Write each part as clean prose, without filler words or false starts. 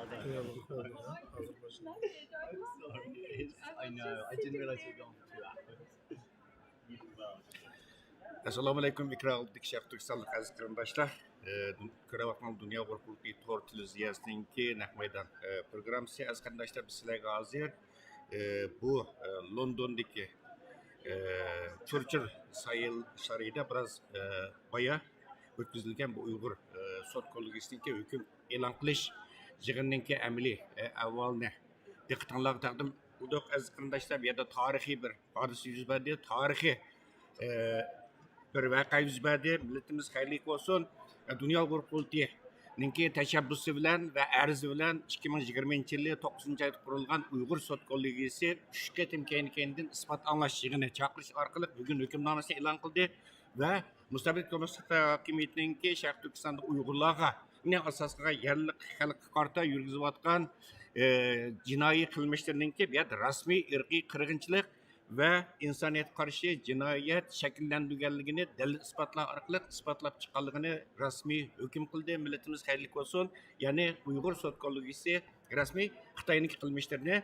I know. I didn't realize we were going for 2 hours. Assalamu alaikum ikramli Şərq Türkistan əziz qardaşlar. Görəvətən Dünya Qurultayı Tor Televiziyasındakı Naq Meydan proqramısı əziz qardaşlar biz sizlərə hazır bu Londondakı Churchill sarayida biraz baya ötküzülgən bu Uygur Soti Hokumi hüküm elan qilish yig'inninki amaliy avvalini diqqətinizə təqdim etdik əziz qardaşlar. Bu yerda tarixiy bir hodisa yuz berdi, tarixiy bir vaqa yuz berdi. Millatimiz xayrlik olsun. Dünya Qurultayı'nınki təşəbbüsü bilan və arzi bilan 2020 yılı 9 ayda qurulgan Uygur Soti Hokumi 3 qatim keyin isbot anglash yig'ini chaqirish orqali bugun hukmnomasini e'lon qildi və mustabid hokimiyatininki Şərq Türkistonda Uyg'urlarga ne asasına yerlik xalqqa qarta yurgizayotgan jinoiy qilmishlarninki bu yerda rasmiy irqiy qirg'inchilik va insoniyatga qarshi jinoyat shakllantirganligini dalil isbotlar orqali isbotlab chiqqanligini rasmiy hukm qildi. Millatimiz xayrli bo'lsin. Ya'ni Uygur Soti Hokumisi rasmiy Xitoyniki qilmishlarini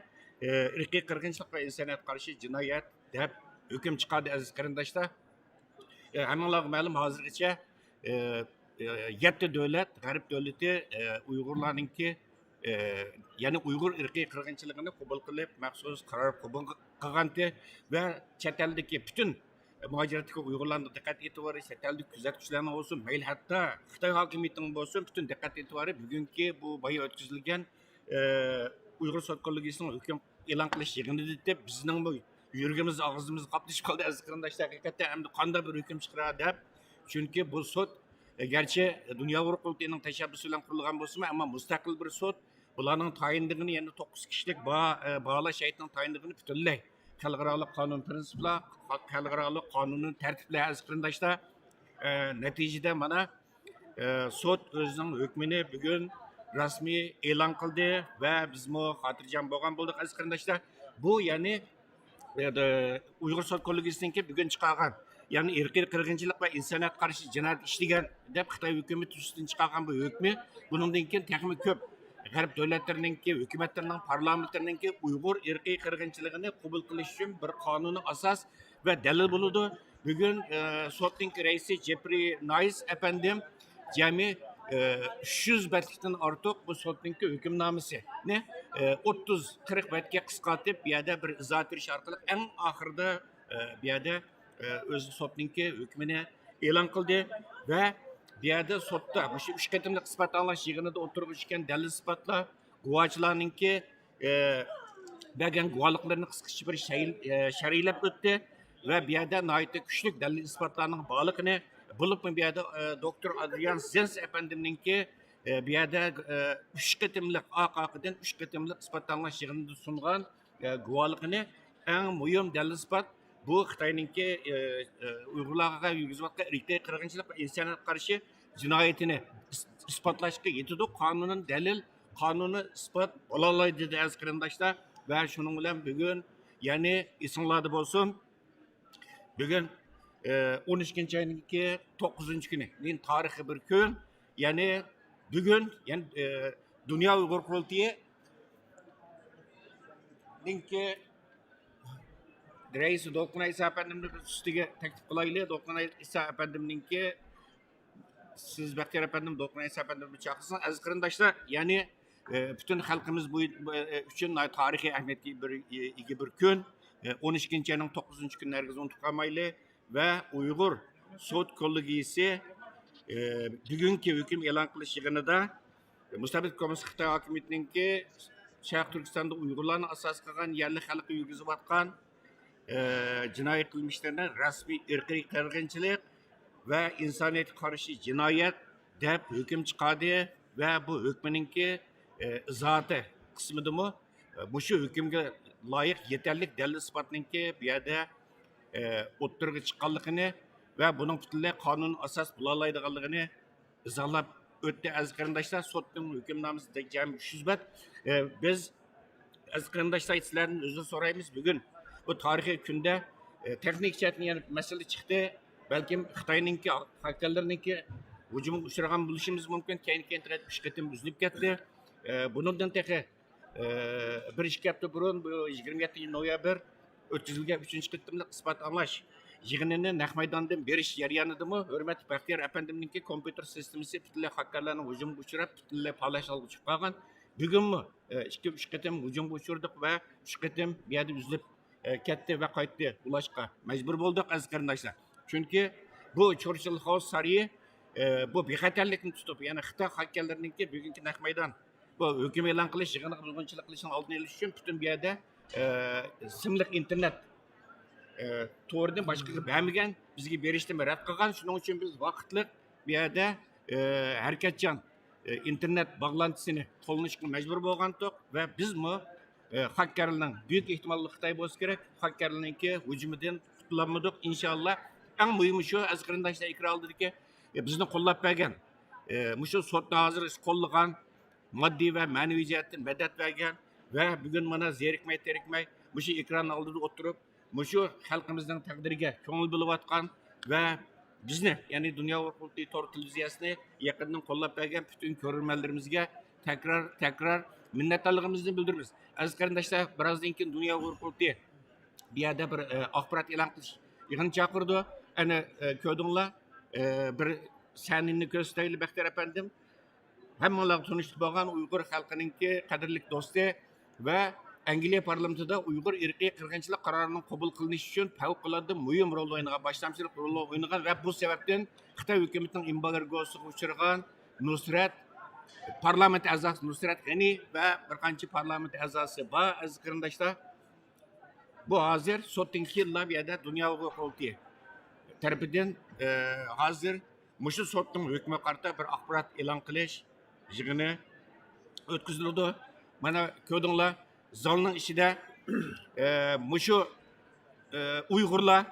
irqiy qirg'inchilik va insoniyatga qarshi jinoyat deb hukm chiqardi aziz qarindoshlar. Hammalarga ma'lum hozirgacha 7 devlet, G'arb devleti Uyg'urlarninki ya'ni Uygur irqiy qirg'inchiligini qabul qilib, maxsus qaror qabul qilgandi va chet eldagi butun muhojiratga Uyg'urlarni diqqat e'tibori, chet eldagi kuzatuvchilarning bo'lsin, mayli hatto Xitoy hokimiyatining bo'lsin, butun diqqat e'tibori bugungi bu boya o'tkazilgan Uygur Soti Hokumisining hukm e'lon qilish yig'inida deb bizning bu yuragimiz, og'zimiz qaplashib qoldi aziz qarindoshlar. Haqiqatdan endi qanday bir hukm chiqaradi deb. Chunki bu sud gerçi Dünya Qurultayı'nın teşebbüsüyle kurulan bu ama müstakil bir sud. Bunların tayinliğini yani 9 kişilik bağla şehitinin tayinliğini bütünley. Xalqaralıq kanun prensipler, xalqaralıq kanunun tertipleri aziz qarindoshlar. Neticede mana sud özünün hükmünü bugün rasmi e'lon qildi ve biz mu xotirjam bo'lgan bo'ldik aziz qarindoshlar. Bu yani Uygur Soti Hokumisi'ninki bugün chiqargan yani irqiy qirg'inchilik va insoniyatga qarshi jinoyat ishlagan deb Xitoy hukumati ustidan chiqargan bu hukmi bundan keyin texnik ko'p G'arb davlatlarininki, hukumatlarining, parlamentlarninki Uygur irqiy qirg'inchiligini qabul qilish uchun bir qonuniy asos va dalil bo'ladi. Bugun sotning raisi Jeffrey Nice efendim jami 300 betlikten ortiq bu sotninki hukmnomasi ne 30-40 betga qisqartib bu yerda bir izoh berish orqali eng oxirida bu yerda o'zi sotninki hukmini e'lon qildi va bu yerda sotda shu 3 qatimlik isbot anglash yig'inida o'tirgan dalil isbotlar guvohchilarninki bergan guvohliklarini qisqacha bir shariylab o'tdi va bu yerda nihoyat kuchli dalil isbotlarning borligini bo'lib bu yerda doktor Adrian Zens efendimninki bu yerda 3 qatimlik oqidan 3 qatimlik isbot anglash yig'inida sungan guvohligini eng muhim dalil isbot bu Xitoyninki Uyg'urlarga yurgizayotgan irqiy qirg'inchilik va insoniyatga qarshi jinoyatini isbotlashga yetadi. Qonunun dalil, qonuniy isbot bo'la oladi dedi aziz qarindoshlar. ve şunun bilen bugün yani isimlerde olsun bugün 13. ayın 9. günü yani tarihi bir gün yani bugün yani Dünya Uygur Kurultayı ki Reis Doktor İsa Efendim'in üstüge teklif kılaylı. Doktor İsa Efendim'in ki siz Bekir Efendim Doktor İsa Efendim'i çağırsınız. Aziz kırındaşlar yani bütün halkımız bu için tarihi ehemmiyetli bir gün. 12. ayının 9. günü herkes unutkamaylı ve Uygur Soti Hokumi bugünkü hüküm elan kılış yığınında Müstabit Komünist Xitay hakimiyetinin ki Şarkı Türkistan'da Uygurların asas kılgan yerli halkı yürgüzüp atkan cinayet kılmışlarına resmi ırkı kırgınçılık ve insaniyet karşı cinayet dep hüküm çıkardı ve bu hükmününki izahatı kısmıdır mı? Bu şu hükümge layık yeterlik delil ispatınınki bir yerde oturgu çıkanlığını ve bunun bütünle kanun asas bulalaydıqanlığını izahlayıp ötті aziz qarindoshlar sotning hukmnomasi jami 300 bet. Biz aziz qarindoshlar sizlardan uzr so'raymiz. Bugun bu tarixiy kunda texnik jihatdan yana masala chiqdi. Balkim Xitoyninki haklarlarninki hujumga uchragan bo'lishimiz mumkin. Keyin ish qatim uzilib ketdi. Bundan tehi bir ikki hafta burun bu 27 noyabr o'tkazilgan 3 qatimlik isbot anglash yig'inini naq maydondan berish jarayonidami hurmatli Baxtiyor apandimninki kompyuter sistemasi butunlay haklarlarning hujumga uchrab butunlay palash olib chiqib qolgan. Bugunmi 2-3 qatim hujumga uchirdik va 3 qatim bu yerda uzilib ketdi va qaytdi ulashqa majbur bo'ldik aziz qarindoshlar. Chunki bu Churchill House sarayı bu bexatarlikni tutib, ya'ni Xitoy haklarlarninki bugungi naq maydon bu hukm e'lon qilish yig'ini buzg'unchilik qilishning oldini olish uchun butun bu yerda simliq internet to'g'ridan boshqaga bermagan, bizga berishdan rad qilgan. Shuning uchun biz vaqtli bu yerda harakatchan internet bog'lantisini qo'llanishga majbur bo'lgandik va bizmi hakkarlarning büyük ehtimolli Xitoy bo'lsa kerak, hakkarlarninki hujumidan qutulolmadik inshaalloh. Eng muhimi shu aziz qarindoshlar ikra oldiki bizni qo'llab bergan shu sotni hozir qo'llagan moddiy va ma'naviy jihatdan madad bergan va bugun mana zerikmay terikmay shu ekran oldida o'tirib shu xalqimizning taqdiriga ko'ngil bo'layotgan va bizni ya'ni Dünya Uygur Tor televiziyasini yaqindan qo'llab bergan bütün ko'rurmanlarimizga tekrar minnatdorligimizni bildiramiz. Aziz qarindoshlar, birozdan keyin Dünya Uygur bu yerda bir axborot e'lon qilish yig'in chaqirdi. Ana ko'rdinglar bir sanini ko'rsatayli Baxtiyor apandim. Hammalar tanıştık bo'lgan Uygur xalqininki qadrli do'sti va Angliya parlamentida Uygur irqiy qirg'inchilik qarorini qabul qilinish uchun favqulodda muhim rol o'ynagan, boshlamchilik rol o'ynagan va bu sababdan Xitoy hukumatining embargosiga uchragan Nusrat parlament a'zosi Nusrat G'ani va bir qancha parlament a'zosi bor aziz qarindoshlar. Bu hozir sotning xilla bu yerda Dünya Uygur Kurultayı tarafidan hozir shu sotning hukmi qarta bir axborot e'lon qilish yig'ini o'tkazildi. Mana ko'rdinglar zalning ichida shu Uyg'urlar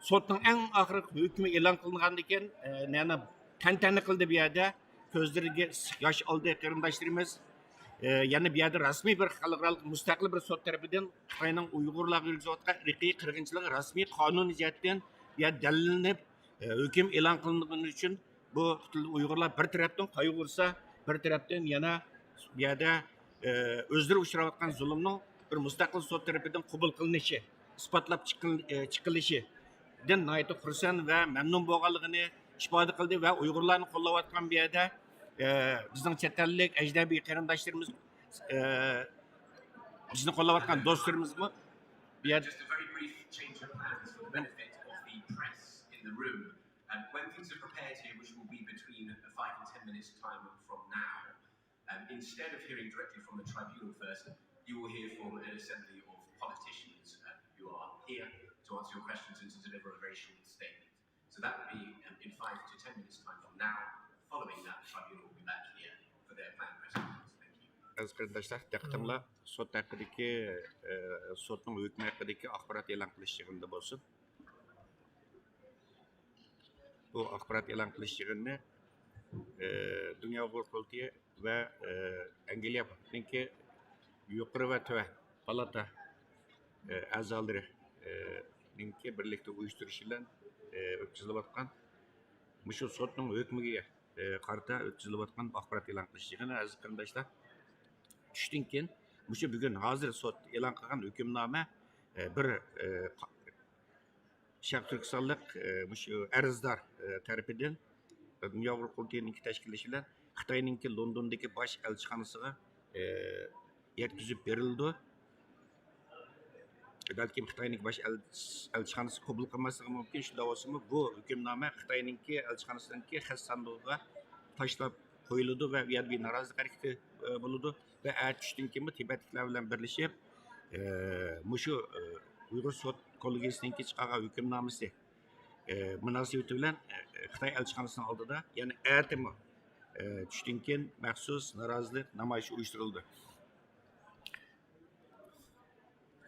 sotning eng oxirgi hukmi e'lon qilingandan keyin yana tantana qildi bu yerda ko'zlariga yosh oldi qarindoshlarimiz. Yani bir yerda rasmiy bir xalqaro mustaqil bir sot tarafidan Xitoyning Uyg'urlarga yurgizayotgan irqiy qirg'inchilik rasmiy qonun jihatdan dalillanib hukm e'lon qilingani uchun bu Uyg'urlar bir tarafdan qayg'ursa, bir tarafdan yana bu yerda o'zlari uchrayotgan zulmning bir mustaqil sot tarafidan qabul qilinishi, isbotlab chiqilishidan nihoyatda xursand va mamnun bo'lganligini ifoda qildi va Uyg'urlarni qo'llayotgan bu yerda bizning chet ellik ajnabiy qarindoshlarimiz bizni qo'llayotgan do'stlarimizmi bu yerda when things are prepared here, which will be between 5 and 10 minutes time from now, instead of hearing directly from the tribunal first, you will hear from an assembly of politicians who are here to answer your questions and to deliver a very short statement. So that will be in 5 to 10 minutes time from now. Following that, the tribunal will be back here for their planned presentations. Thank you. Aziz qarindoshlar, diqqatinglar sot haqidagi sotning hukmi haqidagi axborot e'lon qilish yig'inida bo'lsin. Bu axborot e'lon qilish yig'inini Dünya Uygur Kurultayı ve Angliyaninki yuqori va tuva palata a'zolari birlikte uyuşturuş bilan o'tkazilayotgan shu sotning hukmiga qarata o'tkazilayotgan axborot e'lon qilish yig'ini aziz qarindoshlar, tushdan keyin shu bugun hozir sot e'lon qilgan hukmnoma bir Sharq Turkistonlik shu arzdor tarafidan Dünya Uyghur Qurultayı'nın tashkillashi bilan Xitoyninki Londondagi bosh elchixonasiga yetkazib berildi. Belki Xitoyning bosh elchixonasi qabul qilmasligi mumkin. Shunda bo'lsa-mu bu hukmnoma Xitoyninki elchixonasininki xat sandig'iga tashlab qo'yiladi va u yerda bir norozilik harakati bo'ladi va tushdan keyin Tibetliklar bilan birlashib shu Uyghur Soti Kollegiyasininki chiqargan hukmnomasi munosabati bilan Xitoy elchixonasining oldida, ya'ni atimi tushdan keyin maxsus norozilik namoyishi uyushtirildi.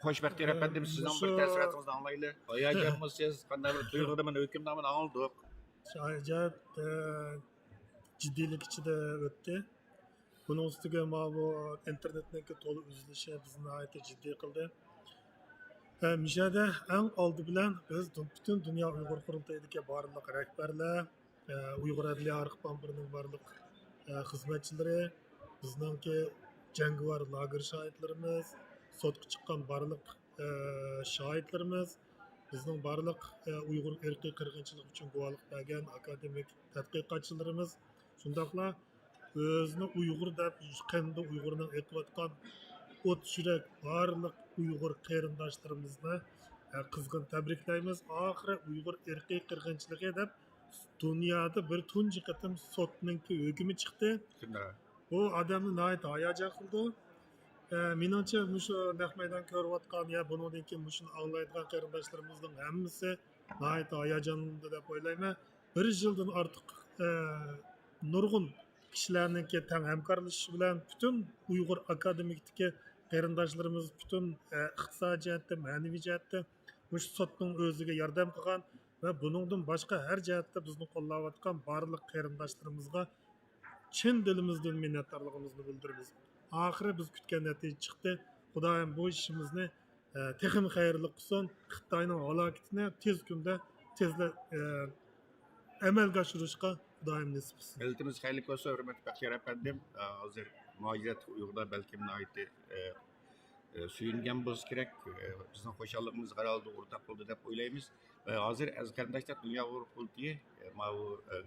Xo'shbaxtiyor afandim, sizning bir ta'sirotingizni anglaylik. Hayajonmisiz? Qanday bir tuyg'uda mana hukmnomani angladik. Acayip ciddiylik içinde öttü. Bunun üstüne bu internetdeki tolu üzülüşü bizi nihayet ciddi kıldı. Müşahede en aldı bilen biz bütün Dünya Uygur Qurultayı'daki barlık rehberler, Uygur Adliye Arxip Ampırı'nın barlık hizmetçileri, bizdenki cengivar lager şahitlerimiz, sotku çıkan barlık şahitlerimiz, bizning barliq Uygur erki qirg'inchilik uchun guvohlik bergan akademik tadqiqotchilarimiz, shundaqla o'zini Uyg'ur deb qanday Uyg'urni aytayotgan o't yurak barliq Uyg'ur qarindoshlarimizni qizg'in tabriklaymiz. Oxiri Uyg'ur erki qirg'inchiligi deb dunyoda bir tunji qatim sotninki hukmi chiqdi. Bu odamni nihoyat hayajon qildi. Menimcha shu naq maydon ko'rayotgan ya bundan keyin shuni anglaydigan qarindoshlarimizni hammasi nihoyat hayajonlandi deb o'ylayman. Bir yildan ortiq nurg'un kishilarniki tang hamkorlashishi bilan butun Uyg'ur akademikdagi qarindoshlarimiz butun iqtisodiy jihatda, ma'naviy jihatda shu sotning o'ziga yordam qilgan va buningdan boshqa har jihatda bizni qo'llayotgan barliq qarindoshlarimizga chin dilimizdan minnatdorligimizni bildiramiz. Ahire biz kütken netice çıktı. Xudayim bu işimizni texim hayırlı kılsın. Xitayning halokatini tez kunda tezle amalga oshirishga Xudayim nasib qilsin. Milletimiz hayırlı olsun, hürmetli Bakir efendim. Hazır muacizat Uygur'da belki münayeti suyungan bo'lsa kerak. Bizning xo'shalligimiz g'aralda o'rtaq bo'ldi deb o'ylaymiz. Hozir aziz qarindoshlar, Dünya Uyghur Qurultayı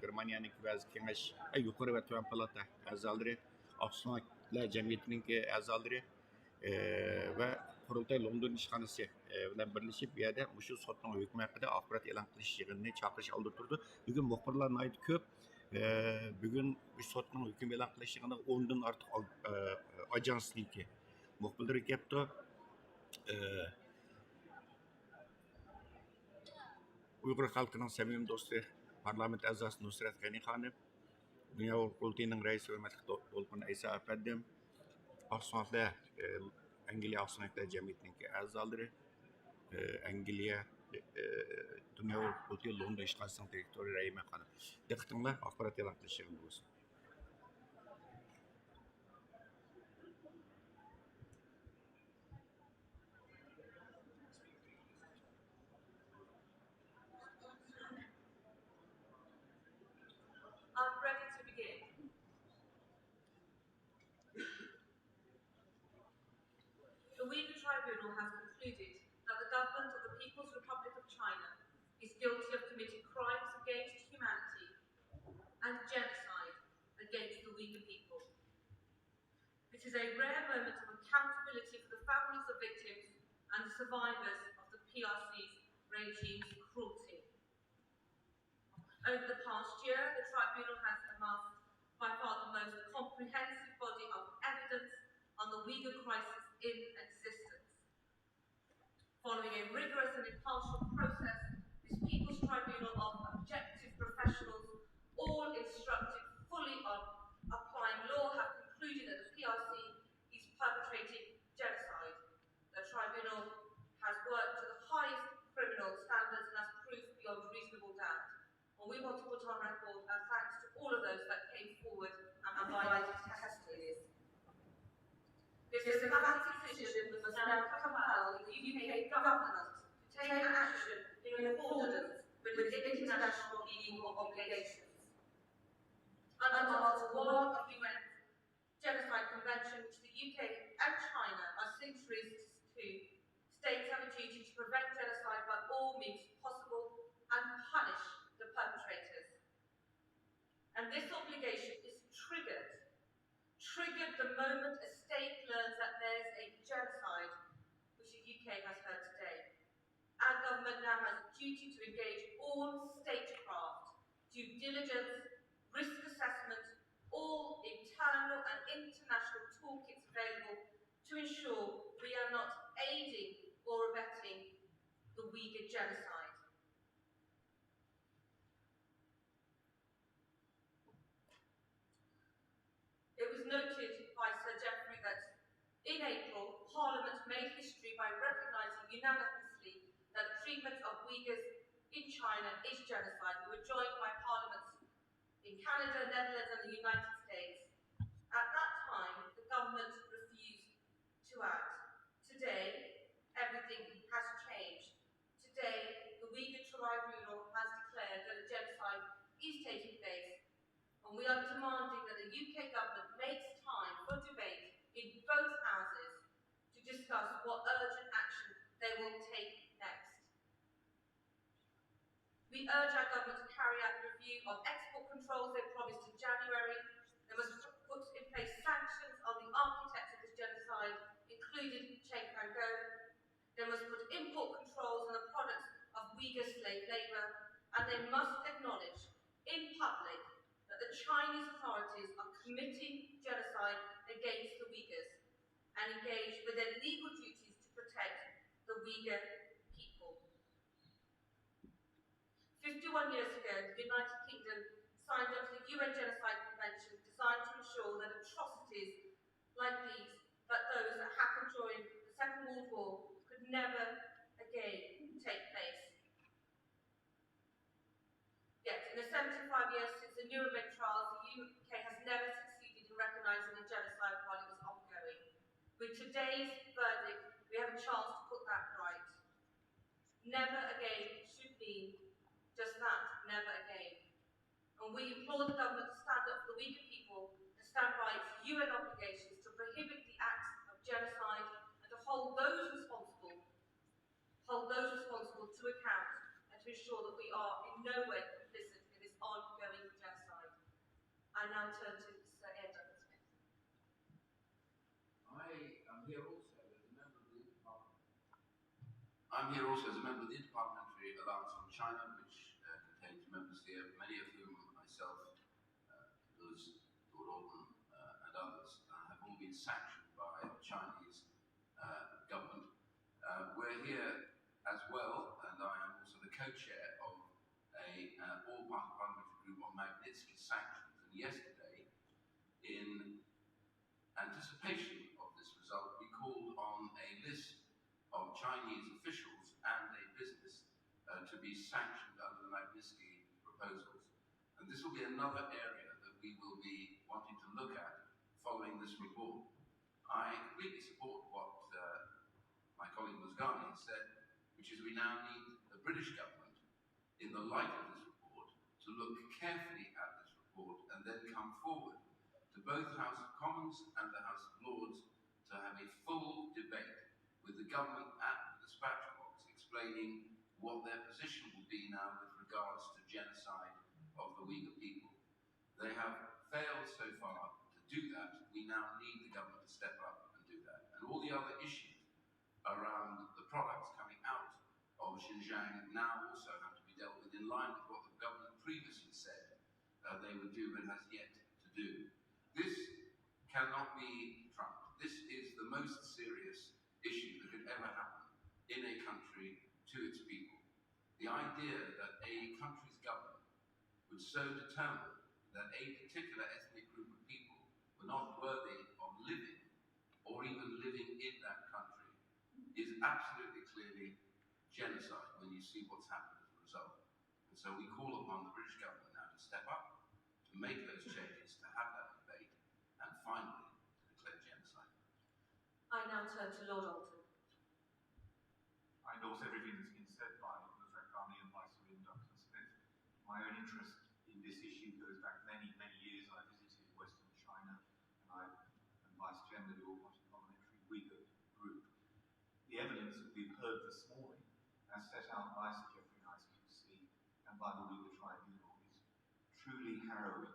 Germaniyaning vazir kengash yuqori va tuvan palata a'zolari, Oqsumaklar jamiyatining a'zolari va Qurultay London ishxonasi bilan birlashib bu yerda shu sotning hukmi haqida axborot e'lon qilish yig'inini chaqirish oldi turdi. Bugun muxbirlar nihoyat ko'p. Bugun bu sotning hukmi e'lon qilish yig'ini 10 dan ortiq ajansniki muxbirlar kelibdi. Uyghur xalqining samimiy do'sti parlament a'zosi Nusrat G'ani xonim, Dünya Uyghur Qurultayı'nın reisi hürmetli Dolqun İsa efendim, Oqsumaklar Angliya Oqsumaklar jamiyatining a'zolari, Angliya Dünya Uyghur Qurultayı London ishxonasining direktori Rahima xonim. Diqqatinglar, axborot e'lon qilish yig'ini bo'lsin. The Uyghur Tribunal has concluded that the government of the People's Republic of China is guilty of committing crimes against humanity and genocide against the Uyghur people. It is a rare moment of accountability for the families of victims and the survivors of the PRC's regime's cruelty. Over the past year, the Tribunal has amassed by far the most comprehensive body of evidence on the Uyghur crisis in existence. Following a rigorous and impartial process, this People's Tribunal of objective professionals, all instructed fully on applying law, have concluded that the PRC is perpetrating genocide. The Tribunal has worked to the highest criminal standards and has proved beyond reasonable doubt. And we want to put on record our thanks to all of those that came forward and provided testimonies. This emphatic decision was now compel the UK government to take action in accordance with its international legal obligations. Under Article 1 of the UN Genocide Convention, which the UK and China are signatories to, states have a duty to prevent genocide by all means possible and punish the perpetrators. And this obligation is triggered the moment a state learns that there's a genocide, which the UK has heard today. Our government now has a duty to engage all statecraft, due diligence, risk assessment, all internal and international toolkits available to ensure we are not aiding or abetting the Uyghur genocide. It was noted by Sir Geoffrey that in April, Parliament made history by recognising unanimously that the treatment of Uyghurs in China is genocide. We were joined by parliaments in Canada, Netherlands and the United States. At that time, the government refused to act. Today, everything has changed. Today, the Uyghur Tribunal has declared that a genocide is taking place, and we are demanding that the UK government makes time for debate in both houses to discuss what urgent action they will take next. We urge our government to carry out a review of export controls they promised in January. They must put in place sanctions on the architects of this genocide, including Chen Pango. They must put import controls on the products of Uyghur slave labour, and they must acknowledge in public that the Chinese authorities are committing genocide against the Uyghurs and engage with their legal duties to protect the Uyghur people. 51 years ago, the United Kingdom signed up to the UN Genocide Convention designed to ensure that atrocities like these, those that happened during the Second World War, could never again take place. Yet, in the 75 years since the Nuremberg trials, the UK has never succeeded in recognising the genocide while it was ongoing. With today's verdict, we have a chance to put that right. Never again should mean just that, never again. And we implore the government to stand up for the Uyghur people, to stand by its UN obligations, to prohibit the acts of genocide, and to hold those responsible to account, and to ensure that we are in no way complicit in this ongoing genocide. I now turn to Sir Edward Smith. I am here also as a member of the Interparliamentary. I'm here also as a member of the Interparliamentary Alliance on China, which contains members here, many of whom myself, Lewis, Lord Alden, and others have all been sanctioned by the Chinese government. We're here as well, and I am also the co-chair of a all-party parliamentary group on Magnitsky sanctions. And yesterday, in anticipation of this result, we called on a list of Chinese officials and a business to be sanctioned under the Magnitsky proposals. And this will be another area that we will be wanting to look at following this report. I completely support what my colleague Musgani said, which is we now need the British government, in the light of this report, to look carefully at this report and then come forward to both House of Commons and the House of Lords to have a full debate with the government at the dispatch box, explaining what their position will be now with regards to genocide of the Uyghur people. They have failed so far to do that. We now need the government to step up and do that. And all the other issues around the products coming out of Xinjiang now also have to be dealt with in line with what the government previously said they would do but has yet to do. This cannot be trumped. This is the most serious issue that could ever happen in a country to its people. The idea that a country's government would so determine that a particular ethnic group of people were not worthy of living or even living in that country is absolutely clearly genocide when you see what's happened as a result. And so we call upon the British government now to step up, to make those changes, to have that debate, and finally to declare genocide. I now turn to Lord Alden. my own interest in this issue goes back many, many years. I visited Western China, and I am Vice Chairman of the Parliamentary Uyghur Group. The evidence that we've heard this morning, as set out by Sir Geoffrey Nice QC and by the Uyghur Tribunal, is truly harrowing.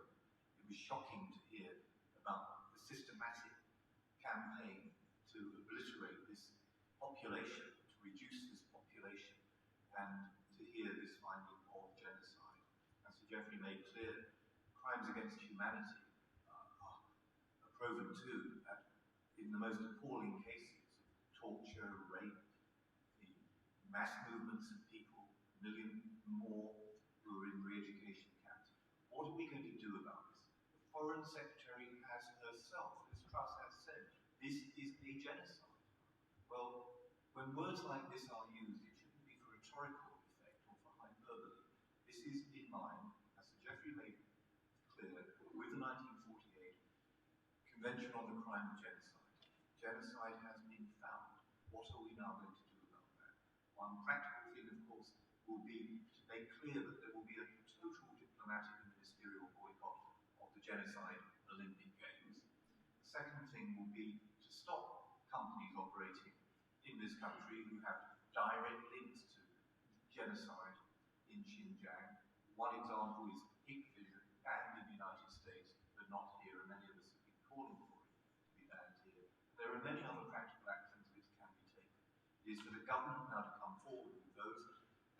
It was shocking to hear about the systematic campaign to obliterate this population, to reduce this population, and to hear this finding of genocide. As Sir Geoffrey made clear, crimes against humanity are proven too in the most appalling cases of torture, rape, the mass movements of people, a million more who are in re-education camps. What are we going to do about this? The Foreign Secretary has herself, as Truss has said, this is a genocide. Well, when words like this are used, it shouldn't be for rhetorical effect or for hyperbole. This is in line, as Sir Geoffrey made clear, with the 1948 Convention on the Crime of Genocide. Genocide has been found. What are we now going to do about that? One practical thing, of course, will be to make clear that there will be a total diplomatic and ministerial boycott of the genocide Olympic Games. The second thing will be to stop companies operating in this country who have direct links to genocide in Xinjiang. One example is Hikvision, banned in the United States, but not here, and many of us have been calling for it to be banned here. There are many other practical actions which can be taken. It is for the government now to come forward with those,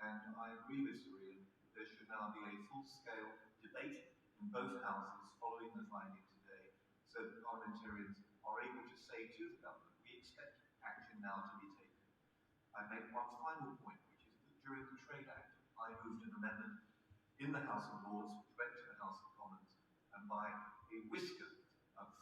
and I agree with Sir Ian that there should now be a full-scale debate in both houses following the finding today, so that parliamentarians are able to say to the government, we expect action now to be taken. I make one final point, which is that during the Trade Act, I moved an amendment in the House of Lords, which went to the House of Commons, and by a whisker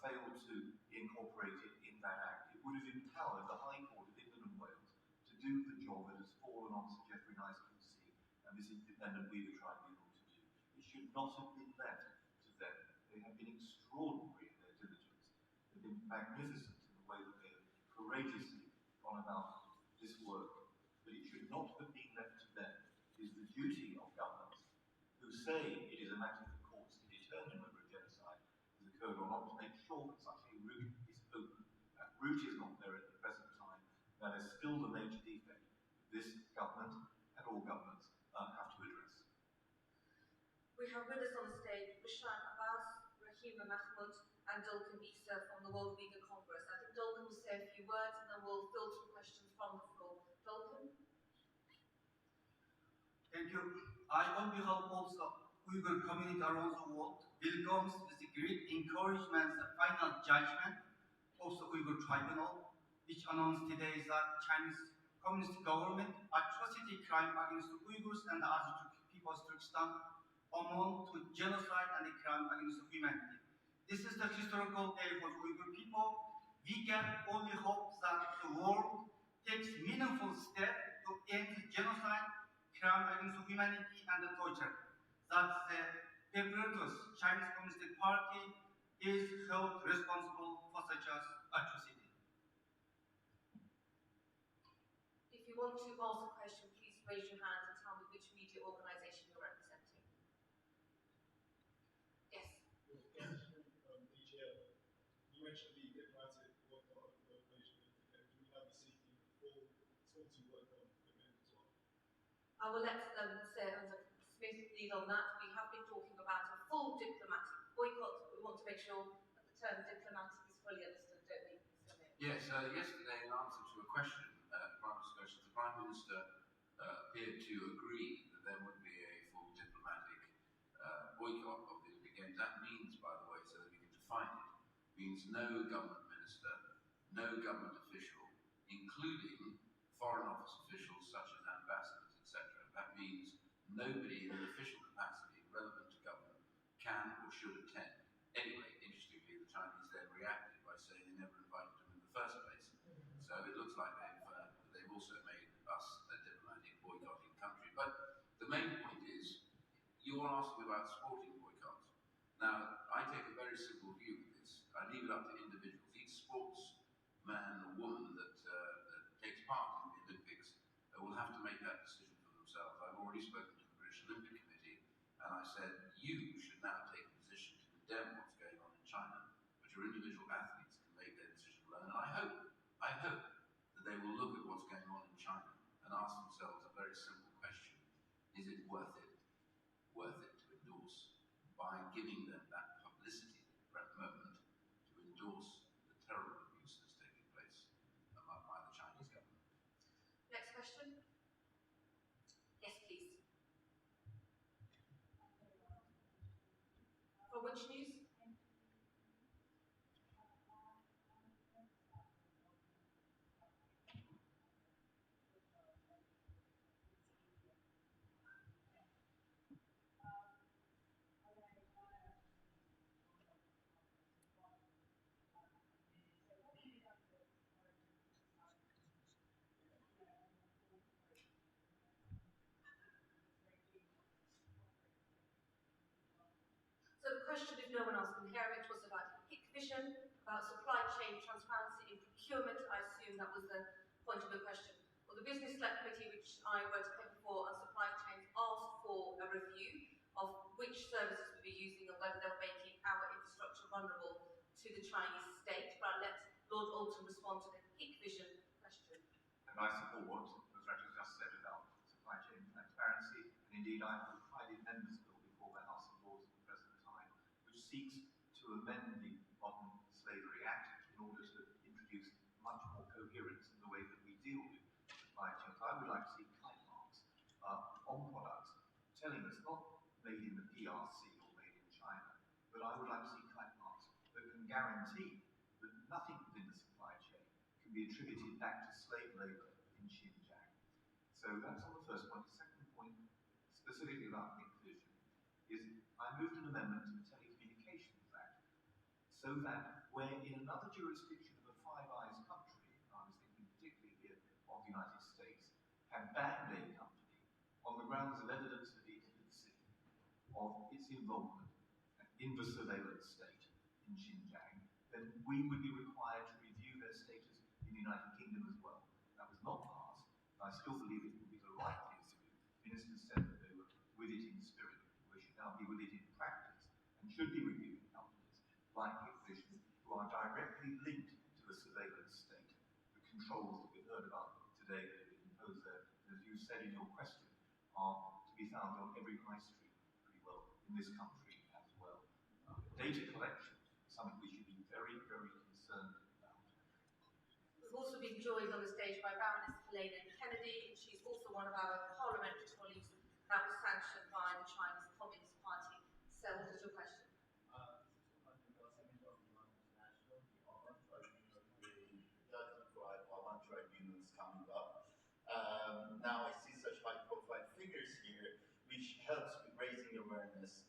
failed to incorporate it in that act. It would have empowered the High Court of England and Wales to do the job that has fallen on Sir Geoffrey Nice QC and this independent Uyghur Tribunal to do. It should not have been left to them. They have been extraordinary in their diligence. They've been magnificent in the way that they have courageously gone about this work. But it should not have been left to them. It is the duty of governments who say it is a matter for courts to determine whether a genocide has occurred or not, to make sure that such a route is open. That route is not there at the present time. That is still the major defect this government and all governments have to address. We have with us on stage Rushan Abbas, Rahima Mahmoud, and Dulkan Isa from the World Uyghur Congress. I think Dulkan will say a few words and then we'll filter questions from the floor. Dulkan? Thank you. I, on behalf also Uyghur community around the world, welcomes with great encouragement the final judgment of the Uyghur Tribunal, which announced today that Chinese Communist government atrocity crime against the Uyghurs and the other peoples of Turkestan amount to genocide and a crime against humanity. This is the historical day for the Uyghur people. We can only hope that the world takes meaningful steps to end the genocide, crime against humanity, and the torture. That the perpetrators, Chinese Communist Party, is held responsible for such as atrocity. If you want to ask a question, please raise your hand and tell me which media organisation you're representing. Yes. You mentioned the diplomatic boycott of the nation, and do we now be seeking full Soti boycott as well? I will let Sir Smith lead on that. We have been talking about a full diplomatic boycott, but we want to make sure that the term diplomatic is fully understood, don't we? Yes, yesterday in answer to a question, the Prime Minister appeared to agree that there would be a full diplomatic boycott of the Olympic Games. That means, by the way, so that we can define it, means no government minister, no government official, including foreign office officials such as ambassadors, etc. That means nobody in an official capacity relevant to government can or should attend. Anyway, interestingly, the Chinese then reacted by saying they never invited them in the first place. So it looks like they've also made us a diplomatic boycotting country. But the main point is, you are asking about sporting boycotts. Now, I take a very simple view of this. I leave it up to individuals. Each sportsman or woman that takes part in the Olympics will have to make that decision for themselves. I've already spoken to the British Olympic Committee, and giving them that publicity at the moment to endorse the terrible abuse that's taking place by the Chinese government. Next question. Yes, please. For which news? So the question, if no one else can hear it, was about Hikvision, about supply chain transparency in procurement. I assume that was the point of the question. Well, the Business Select Committee, which I wrote a paper for on supply chains, asked for a review of which services we'd be using and whether they were making our infrastructure vulnerable to the Chinese state. But I'll let Lord Alton respond to the Hikvision question. And I support what Ms. Ratcliffe just said about supply chain transparency, and indeed I have a private members bill before the House of Lords at the present time, which seeks to amend the Modern Slavery Act in order to introduce much more coherence in the way that we deal with supply chains. I would like to see kite marks on products telling us not made in the PRC or made in China, but I would like to see kite marks that can guarantee that nothing within the supply chain can be attributed back to slave labour in Xinjiang. So that's on the first point. The second point, specifically about Hikvision, is I moved an amendment to the Telecommunications Act so that where in another jurisdiction of a Five Eyes country, I was thinking particularly here of the United States, had banned a company on the grounds of evidence of illegitimacy of its involvement in the surveillance state in Xinjiang, then we would be required to review their status in the United Kingdom as well. That was not passed, but I still believe it would be the right thing to do. Ministers said that they were with it in spirit. We should now be with it in practice and should be reviewing companies like Hikvision who are directly linked to a surveillance state. The controls that we've heard about today that have been imposed there, as you said in your question, are to be found on every high street pretty well in this country as well. Data collection is something we should be very, very concerned about. We've also been joined on the stage by Baroness Helena Kennedy, and she's also one of our parliamentary colleagues that was sanctioned by the Chinese Communist Party. So what is your question? Tribunals coming up. Now I see such high-profile figures here, which helps with raising awareness.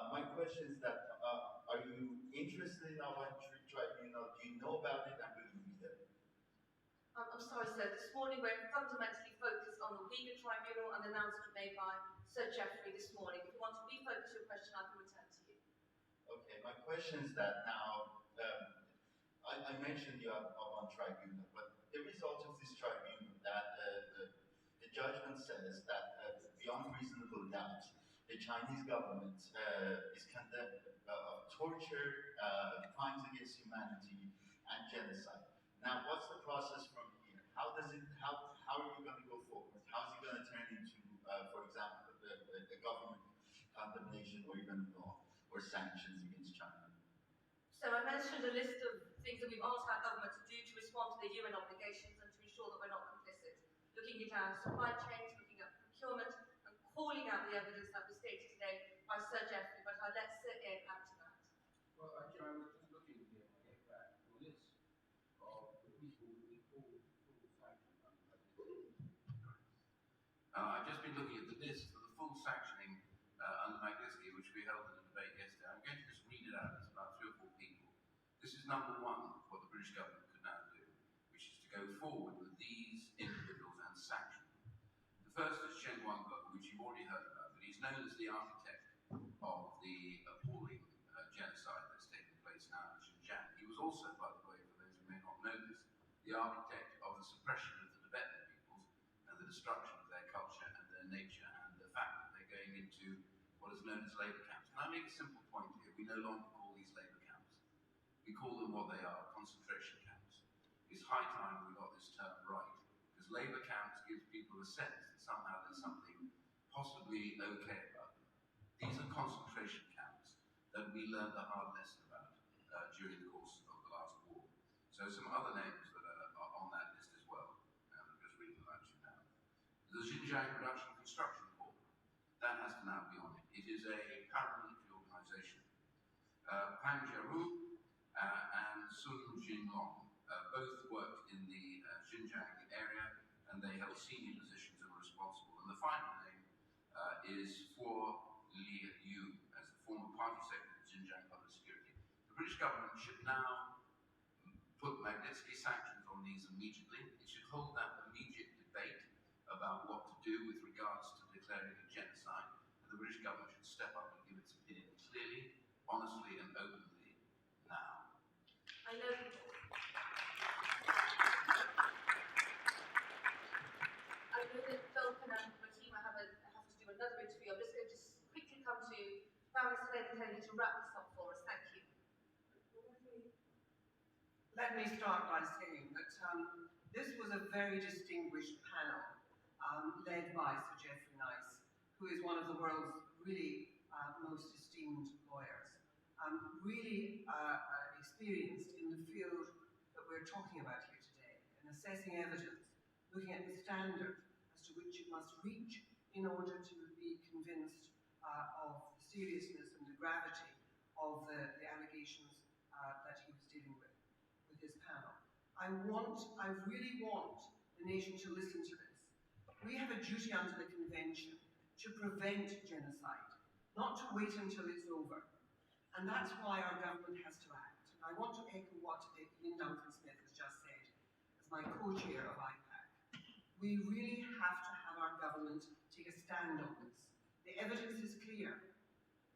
My question is that, are you interested in our tribunal? Do you know about it and will you be there? I'm sorry, sir. This morning we're fundamentally focused on the Uyghur Tribunal and the announcement made by Sir Geoffrey this morning. If you want to refocus your question, I can return to you. Okay, my question is that now, I mentioned the Avan Tribunal, but the result of this tribunal that the judgment says that beyond reasonable doubt, the Chinese government is condemned of torture, crimes against humanity, and genocide. Now, what's the process from here? How are you going to go forward? How is it going to turn into, for example, a government condemnation or even law or sanctions against China? So I mentioned a list of things that we've asked our government to do to respond to the UN obligations and to ensure that we're not complicit. Looking at our supply chains, looking at procurement, and calling out the evidence that was stated today by Sir Geoffrey, but I'll let Sir Ian add to that. Well, actually, I was just looking here to get back to the list of the people who we call sanctioned under Magnitsky. I've just been looking at the list for the full sanctioning under Magnitsky, which we held in a debate yesterday. I'm going to just read it out. It's about 3 or 4 people. This is number one, what the British government could now do, which is to go forward with these individuals and sanction them. The first is Chen Guangbo, which you've already heard about, but he's known as the architect of the appalling genocide that's taking place now in Xinjiang. He was also, by the way, for those who may not know this, the architect of the suppression of the Tibetan peoples and the destruction of their culture and their nature and the fact that they're going into what is known as labour camps. And I make a simple point here. We no longer call these labour camps. We call them what they are, concentration camps. It's high time we got this term right, because labour camps gives people a sense that somehow there's something possibly okay about them. These are concentration camps that we learned the hard lesson about during the course of the last war. So some other names that are on that list as well. I'm just reading them out to you now. The Xinjiang Production Construction Board, that has to now be on it. It is a paramilitary organization. Pang Jiaru and Sun Jinlong both worked in the Xinjiang area, and they held senior positions and were responsible. And the final name is for Li Yu, as the former party secretary of Xinjiang Public Security. The British government should now put Magnitsky sanctions on these immediately. It should hold that immediate debate about what to do with regards to declaring a genocide. And the British government should step up and give its opinion clearly, honestly, and openly now. I know. I know that Philip and Rahima have to do another interview. I'm just going to quickly come to Baroness Kennedy to wrap this up for us. Thank you. Let me start by saying that this was a very distinguished panel led by Sir Geoffrey Nice, who is one of the world's really most esteemed lawyers, really experienced in the field that we're talking about here today, in assessing evidence, looking at the standard as to which it must reach in order to be convinced of the seriousness and the gravity of the allegations that he was dealing with his panel. I really want the nation to listen to this. We have a duty under the Convention to prevent genocide, not to wait until it's over. And that's why our government has to act. And I want to echo what Ian Duncan-Smith has just said as my co-chair of IPAC. We really have to have our government take a stand on this. The evidence is clear.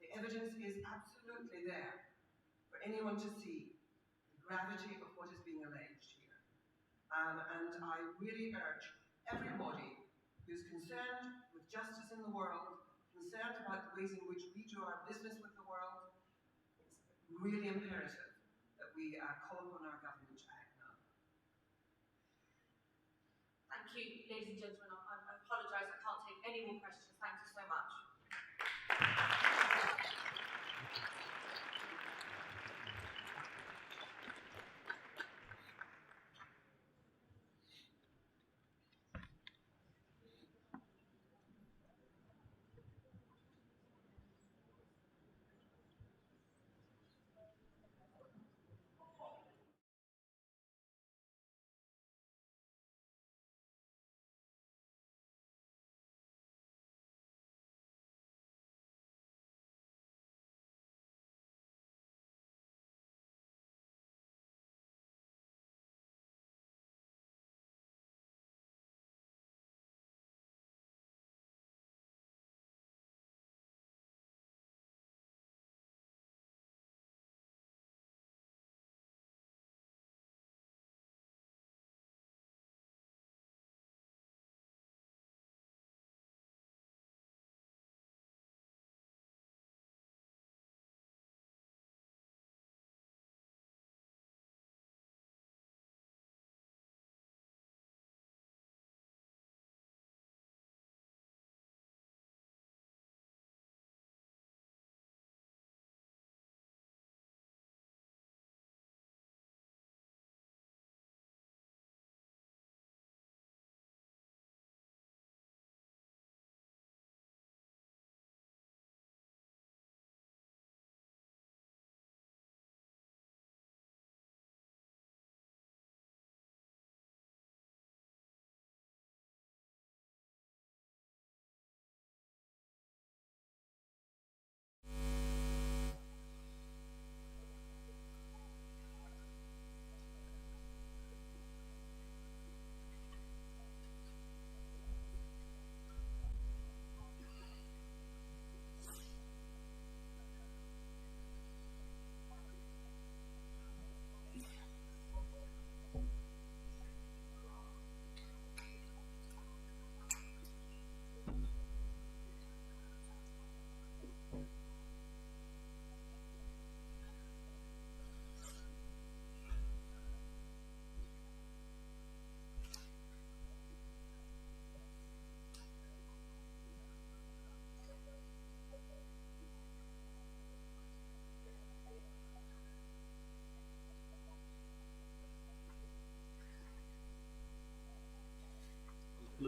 The evidence is absolutely there for anyone to see. Gravity of what is being alleged here. And I really urge everybody who's concerned with justice in the world, concerned about the ways in which we do our business with the world, it's really imperative that we call upon our government to act now. Thank you, ladies and gentlemen. I apologise, I can't take any more questions. Thank you so much.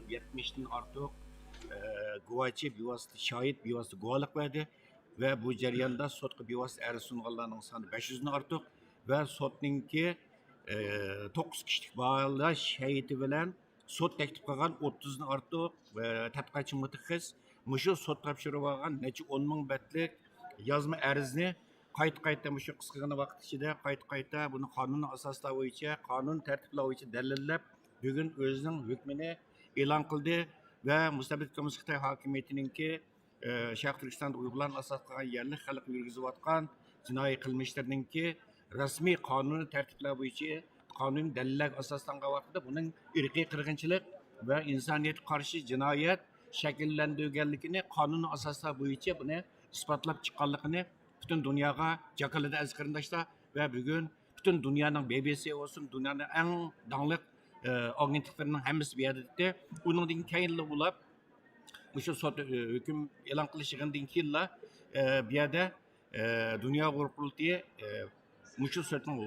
70'ten artık guvochi bevosita shohid bevosita guvohlik berdi ve bu jarayonda sotga bevosita arz sunganlarning soni 500dan ortiq ve sotninki 9 kishilik baholash hayiti bilan sot taklif qilgan 30dan ortiq tadqiqotchi mutaxassis mushu sot topshirib olgan necha 10 ming betlik yozma arzni qayta mushu qisqagina vaqt ichida qayta buni qonun asosida bo'yicha qonun tartiblar bo'yicha dalillab bugun o'zining hukmini e'lon qildi ve mustabid kommunist Xitoy hokimiyatiningki Sharq Turkistonda Uyg'urlarni asos qilgan yerlik xalq yurgizayotgan jinoiy qilmishlarininki rasmiy qonuniy tartiblar bo'yicha qonuniy dalillar asoslangan vaqtida buning irqiy qirg'inchilik ve insoniyatga qarshi jinoyat shakllantirganligini qonuniy asoslar bo'yicha buni isbotlab chiqqanligini butun dunyoga jakaladi aziz qarindoshlar ve bugün bütün dünyanın BBC olsun dünyanın en dağlık agentliklerinin hammasi bu yerda dedi. Uningdan keyinli ulab şu sot hüküm e'lon qilishidan keyinla bu yerda Dünya Uygur Qurultayı mushu sotning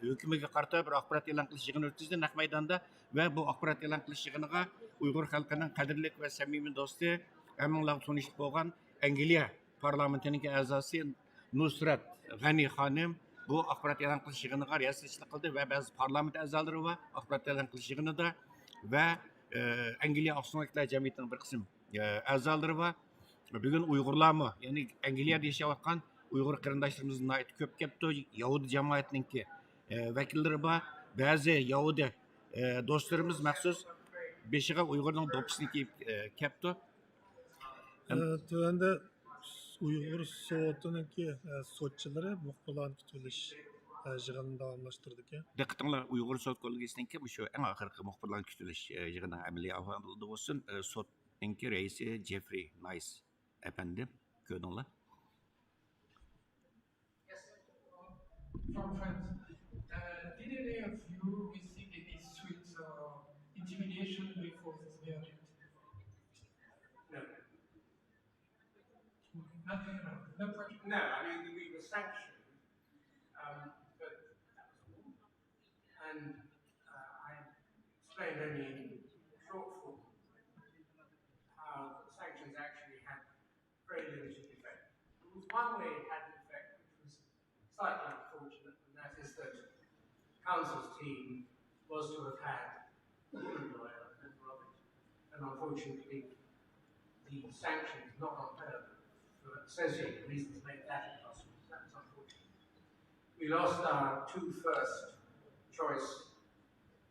hukmiga qarata bir axborot e'lon qilish yig'ini o'tkazdi naq maydonda ve bu axborot e'lon qilish yig'iniga Uyg'ur xalqining qadrli ve samimiy do'sti hammalar tunishib bo'lgan Angliya parlamentining a'zosi Nusrat G'ani xonim bu axborot e'lon qilish yig'iniga riyosatchilik qildi ve bazı parlament a'zolari va axborot e'lon qilish yig'inida ve Angliya Oqsumaklar jamiyatining bir qism a'zolari va bugun Uyg'urlarmi ya'ni Angliyada yashayotgan Uygur qarindoshlarimizni ko'p kelibdi. Yahudi jamoatininki vakillari bor. Ba'zi Yahudi do'stlarimiz maxsus beshiga Uyg'urning do'ppisini kiyib kelibdi. Tuanda Uygur Soti'ninki sotchilari muxbirlarni kutilish yig'inini davomlashtirdi ekan. Diqqatinglar Uygur Soti kollegiyasiniki bu shu eng oxirgi muxbirlarni kutilish yig'ini amaliy ahvolida bo'lsin. Sotninki raisi Jeffrey Nice efendim ko'rdinglar. From France. Did any of you receive any sweet intimidation before this verdict? No. Nothing, no pressure? No, I mean, we were sanctioned, but that was all. And I explained only in short form how the sanctions actually had very limited effect. There was one way it had an effect, which was slightly unfortunate, and that is that Council's team was to have had a woman lawyer and Robert, and unfortunately the sanctions not on her for associated reasons made that impossible. That was unfortunate. We lost our two first choice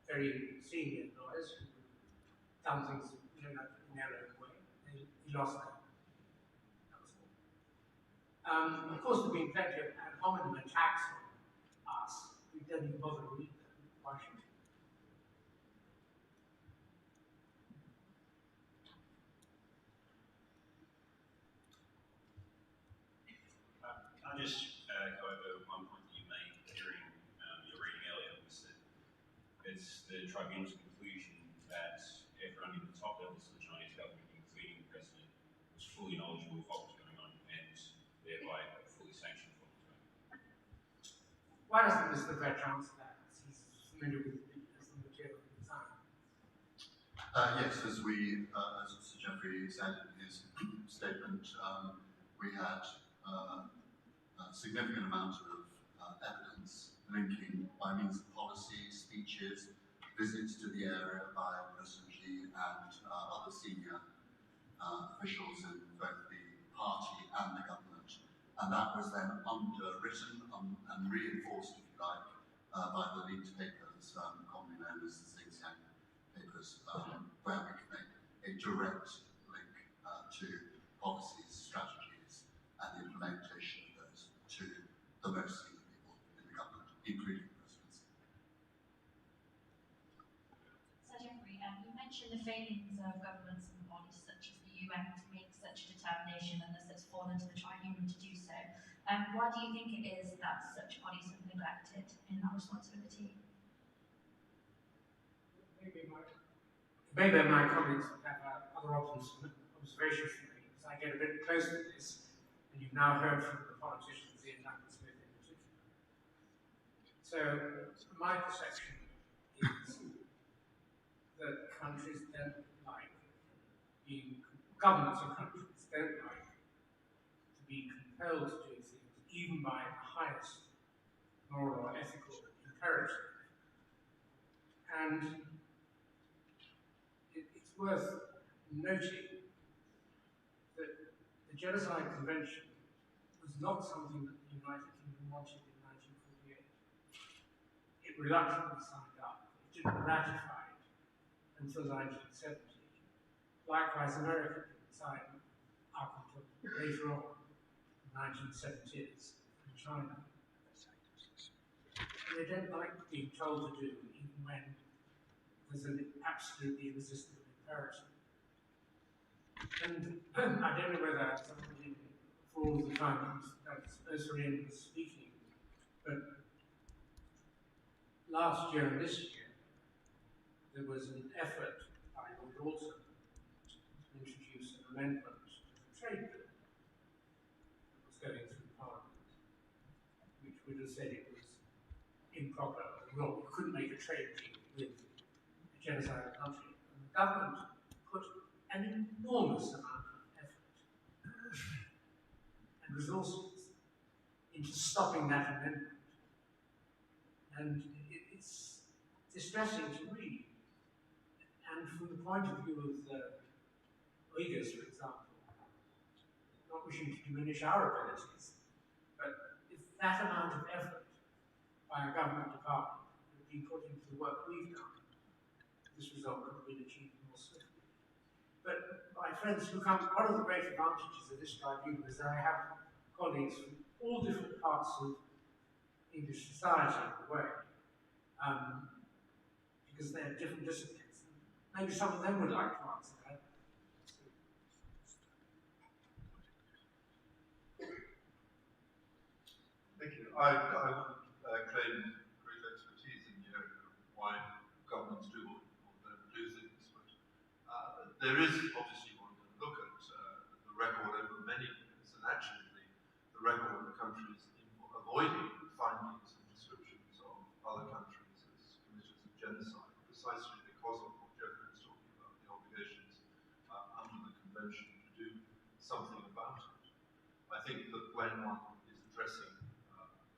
very senior lawyers who done things in their own way. We lost them. That was all. Of course, there have been plenty of ad hominem attacks on us. We don't even bother to read them. Why should we? Can I just go over one point that you made during your reading earlier, was that it's the tribunal's conclusion that everyone in the top levels of the Chinese government, including the president, was fully knowledgeable of what was going on and thereby fully sanctioned what was going on. Why doesn't Mr. Bertrand answer that? He's familiar with the material at the time. Yes, as Sir Jeffrey said in his statement, we had a significant amount of evidence linking, by means of policy, speeches, visits to the area by President Xi and other senior officials in both the party and the government. And that was then underwritten and reinforced, if you like, by the leaked papers, commonly known as the Xinjiang papers, where we can make a direct link to policies, strategies, and the implementation of those to the most senior people in the government, including the presidency. Sir Jeffrey, you mentioned the failings of governments and bodies such as the UN to make such a determination, and thus it's fallen to the tribunal to do so. Why do you think it is that such bodies have neglected in that responsibility? Maybe my colleagues have other observations from me, as I get a bit closer to this, and you've now heard from the politicians, Ian Duncan Smith in particular. So, my perception is that countries don't like governments of countries don't like to be compelled to do things, even by the highest moral or ethical imperative. And it's worth noting that the Genocide Convention was not something that the United Kingdom wanted in 1948. It reluctantly signed up. It didn't ratify it until 1970. Likewise, America didn't sign up until later on, in the 1970s, in China. And they don't like being told to do, even when there's an absolutely irresistible imperative. And I don't know whether somebody, for all the time that Osirian was speaking, but last year and this year, there was an effort by Lord Alton to introduce an amendment to the trade bill that was going through Parliament, which would have said it was improper. Well, you couldn't make a trade deal with a genocidal country. And the government put an enormous amount of effort and resources into stopping that amendment. And it's distressing to read. And from the point of view of the Uyghurs, for example, not wishing to diminish our abilities, but if that amount of effort by a government department had been put into the work we've done, this result could have been achieved more swiftly. But my friends who come, one of the great advantages of this tribunal is that I have colleagues from all different parts of English society in a way, because they have different disciplines. Maybe some of them would like to answer that. Thank you. I would claim great expertise in the area of why governments do or don't do things, but there is obviously one can look at the record over many years, and actually the record of countries in avoiding findings and descriptions of other countries as committers of genocide, precisely because of what Jeffrey was talking about, the obligations under the convention to do something about it. I think that when one is addressing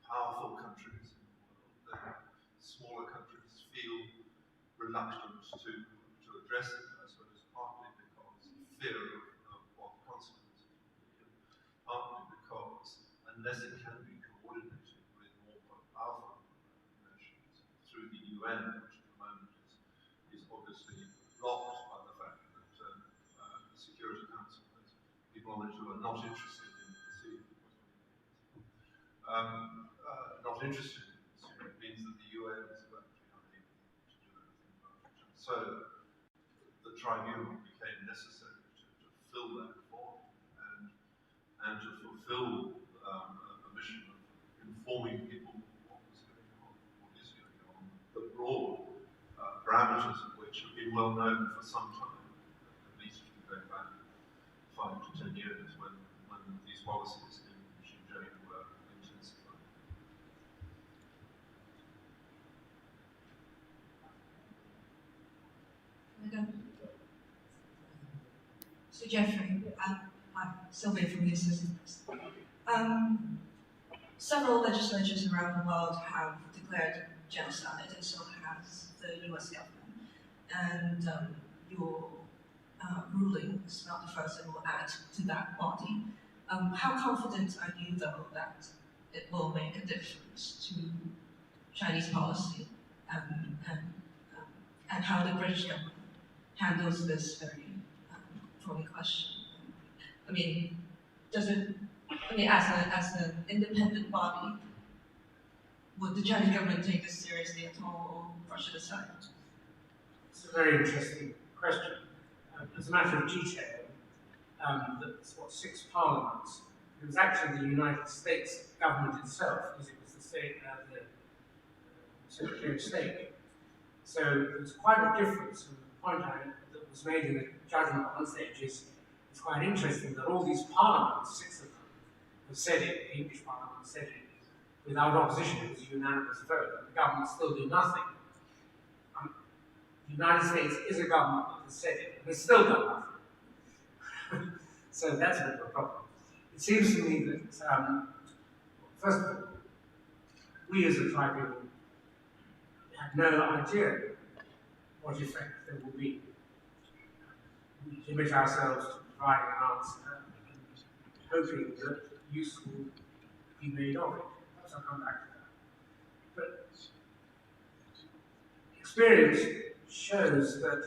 powerful countries in the world, then smaller countries feel reluctant to address it, I suppose, partly because of fear of what the consequences will be, and partly because unless it can be coordinated with more powerful nations through the UN, which at the moment is obviously blocked by the fact that the Security Council has people on it who are not interested in seeing not interested in pursuing, it means that the UN is about to be unable to do anything about it. And so the tribunal became necessary to fill that form and to fulfill a mission of informing people what was going on, what is going on, the broad parameters of which have been well known for some time, at least going back 5 to 10 years when these policies in Xinjiang were intensified. So Jeffrey, I'm Sylvia from the Assistance. Several legislatures around the world have declared genocide, and so has the US government. And your ruling is not the first and will add to that body. How confident are you, though, that it will make a difference to Chinese policy and how the British government handles this very thorny question? I mean, does it? I mean, as an independent body, would the Chinese government take this seriously at all, or brush it aside? It's a very interesting question. As a matter of detail, that's what 6 parliaments. It was actually the United States government itself, because it was the state, the Secretary of State. So there's quite a difference. And the point that was made in the judgment on one stage is it's quite interesting that all these parliaments, 6 of them, have said it. The English Parliament said it without opposition. It was a unanimous vote, and the government still did nothing. The United States is a government that has said it, and has still done nothing. So that's a bit of a problem. It seems to me that, first of all, we as a tribunal have no idea what effect there will be. We limit ourselves to providing an answer and hoping that use will be made of it. Perhaps I'll come back to that. But experience shows that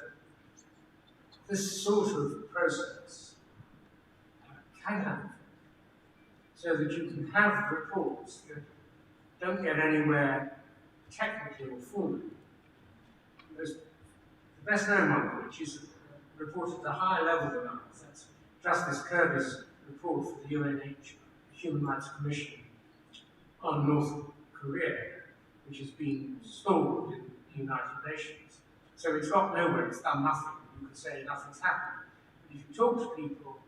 this sort of process can happen, so that you can have reports that don't get anywhere technically or formally. The best known one, which is reported at a higher level than ours, that's Justice Kirby's report for the UNH Human Rights Commission on North Korea, which has been stored in the United Nations. So it's got nowhere, it's done nothing. You could say nothing's happened. But if you talk to people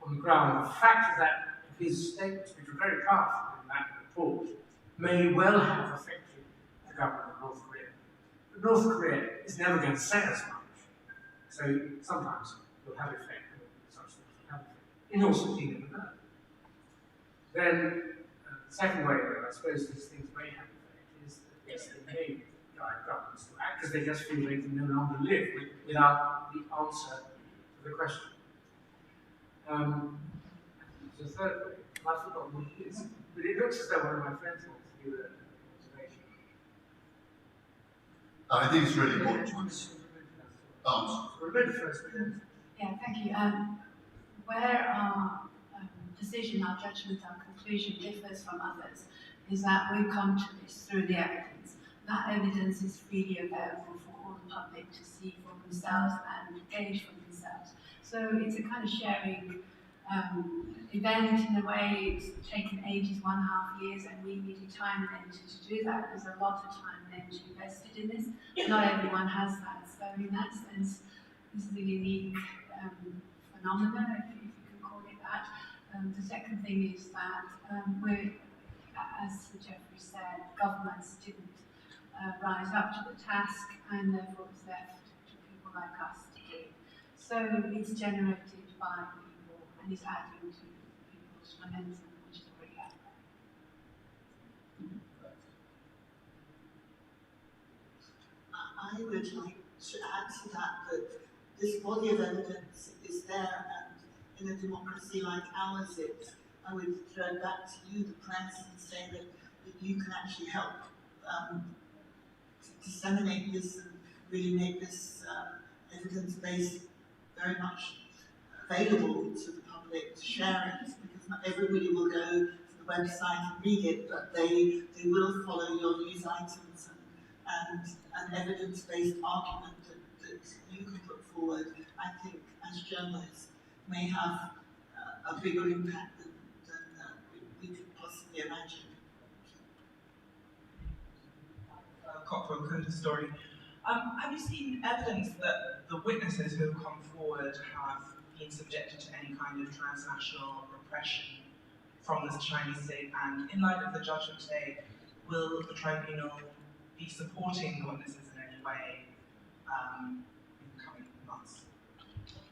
on the ground, the fact that his statements, which were very powerful in that report, may well have affected the government of North Korea. But North Korea is never going to say as much. So sometimes it will have effect, and such things will have effect. In all sorts, you never know. Then, the second way that I suppose these things may have effect is that, yes, they may guide governments to act because they just feel they can no longer live without the answer to the question. The third way, I forgot what it is, but it looks as though one of my friends wants to give an observation. I think it's really important to answer. Yeah, thank you. Where our decision, our judgment, our conclusion differs from others is that we come to this through the evidence. That evidence is freely available for all the public to see for themselves and gauge for themselves. So it's a kind of sharing event in a way. It's taken ages, 1.5 years, and we needed time and energy to do that. There's a lot of time and energy invested in this. Not everyone has that. So in that sense, this is a unique phenomenon, if you can call it that. The second thing is that we're, as Jeffrey said, governments didn't rise up to the task, and therefore it's left to people like us to do. So it's generated by people and is adding to people's momentum, which is already happening. I would like to add to that this body of evidence is there, and in a democracy like ours, I would throw back to you, the press, and say that you can actually help to disseminate this and really make this evidence base very much available to the public to share it, because not everybody will go to the website and read it, but they will follow your news items and evidence-based argument that you can put forward. I think as journalists may have a bigger impact than we could possibly imagine. Cockroach story. Have you seen evidence that the witnesses who have come forward have been subjected to any kind of transnational repression from the Chinese state? And in light of the judgment today, will the tribunal be supporting the witnesses in any way in the coming months?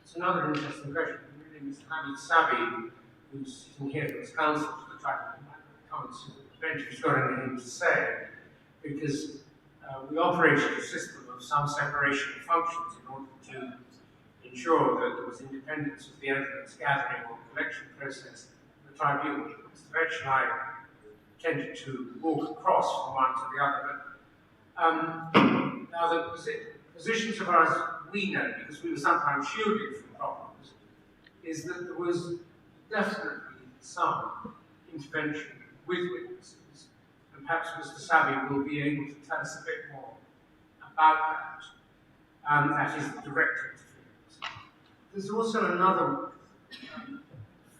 It's another interesting question. Mr. Hamid Sabi, who's sitting here as counsel to the tribunal, comments to the bench, has got anything to say, because we operated a system of some separation of functions in order to ensure that there was independence of the evidence gathering or collection process of the tribunal. Mr. Vetch and I tended to walk across from one to the other, but now the positions of ours we know, because we were sometimes shielded from problems, is that there was definitely some intervention with witnesses. And perhaps Mr. Sabi will be able to tell us a bit more about that. That is the direct interference. There's also another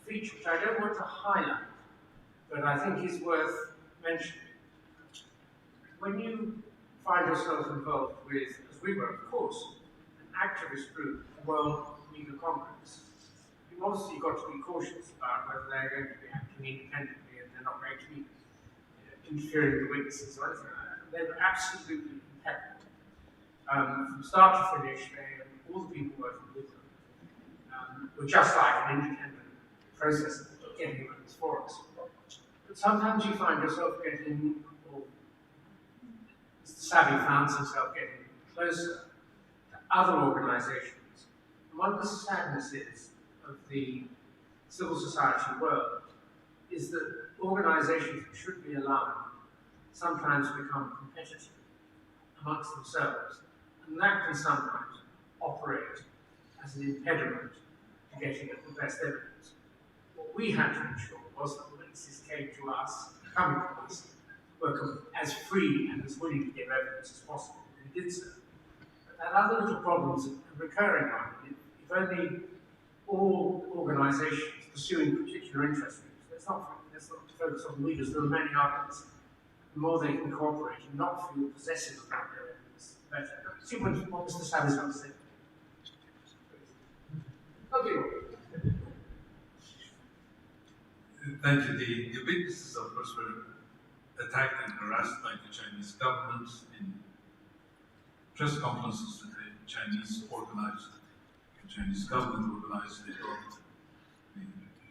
feature which I don't want to highlight, but I think is worth mentioning. When you find yourself involved with, as we were, of course, an activist group, the World Uyghur Congress, you've obviously got to be cautious about whether they're going to be acting independently and they're not going to be interfering with the witnesses or anything like that. They were absolutely impeccable. From start to finish, all the people working with them We're just like an independent process of getting evidence for us. But sometimes you find yourself getting, or Mr. Savvy found himself getting closer to other organizations. And one of the sadnesses of the civil society world is that organizations that should be aligned sometimes become competitive amongst themselves, and that can sometimes operate as an impediment to getting at the best evidence. What we had to ensure was that the witnesses coming to us, were as free and as willing to give evidence as possible. We did so. But that other little problem is a recurring one. If only all organisations pursuing particular interest groups, let's not focus on Uyghurs, there are many others, the more they can cooperate and not feel possessive about their evidence, the better. See what Mr. Savage wants to say. Okay. Thank you. The witnesses, of course, were attacked and harassed by the Chinese government in press conferences that the Chinese government organized. They brought, I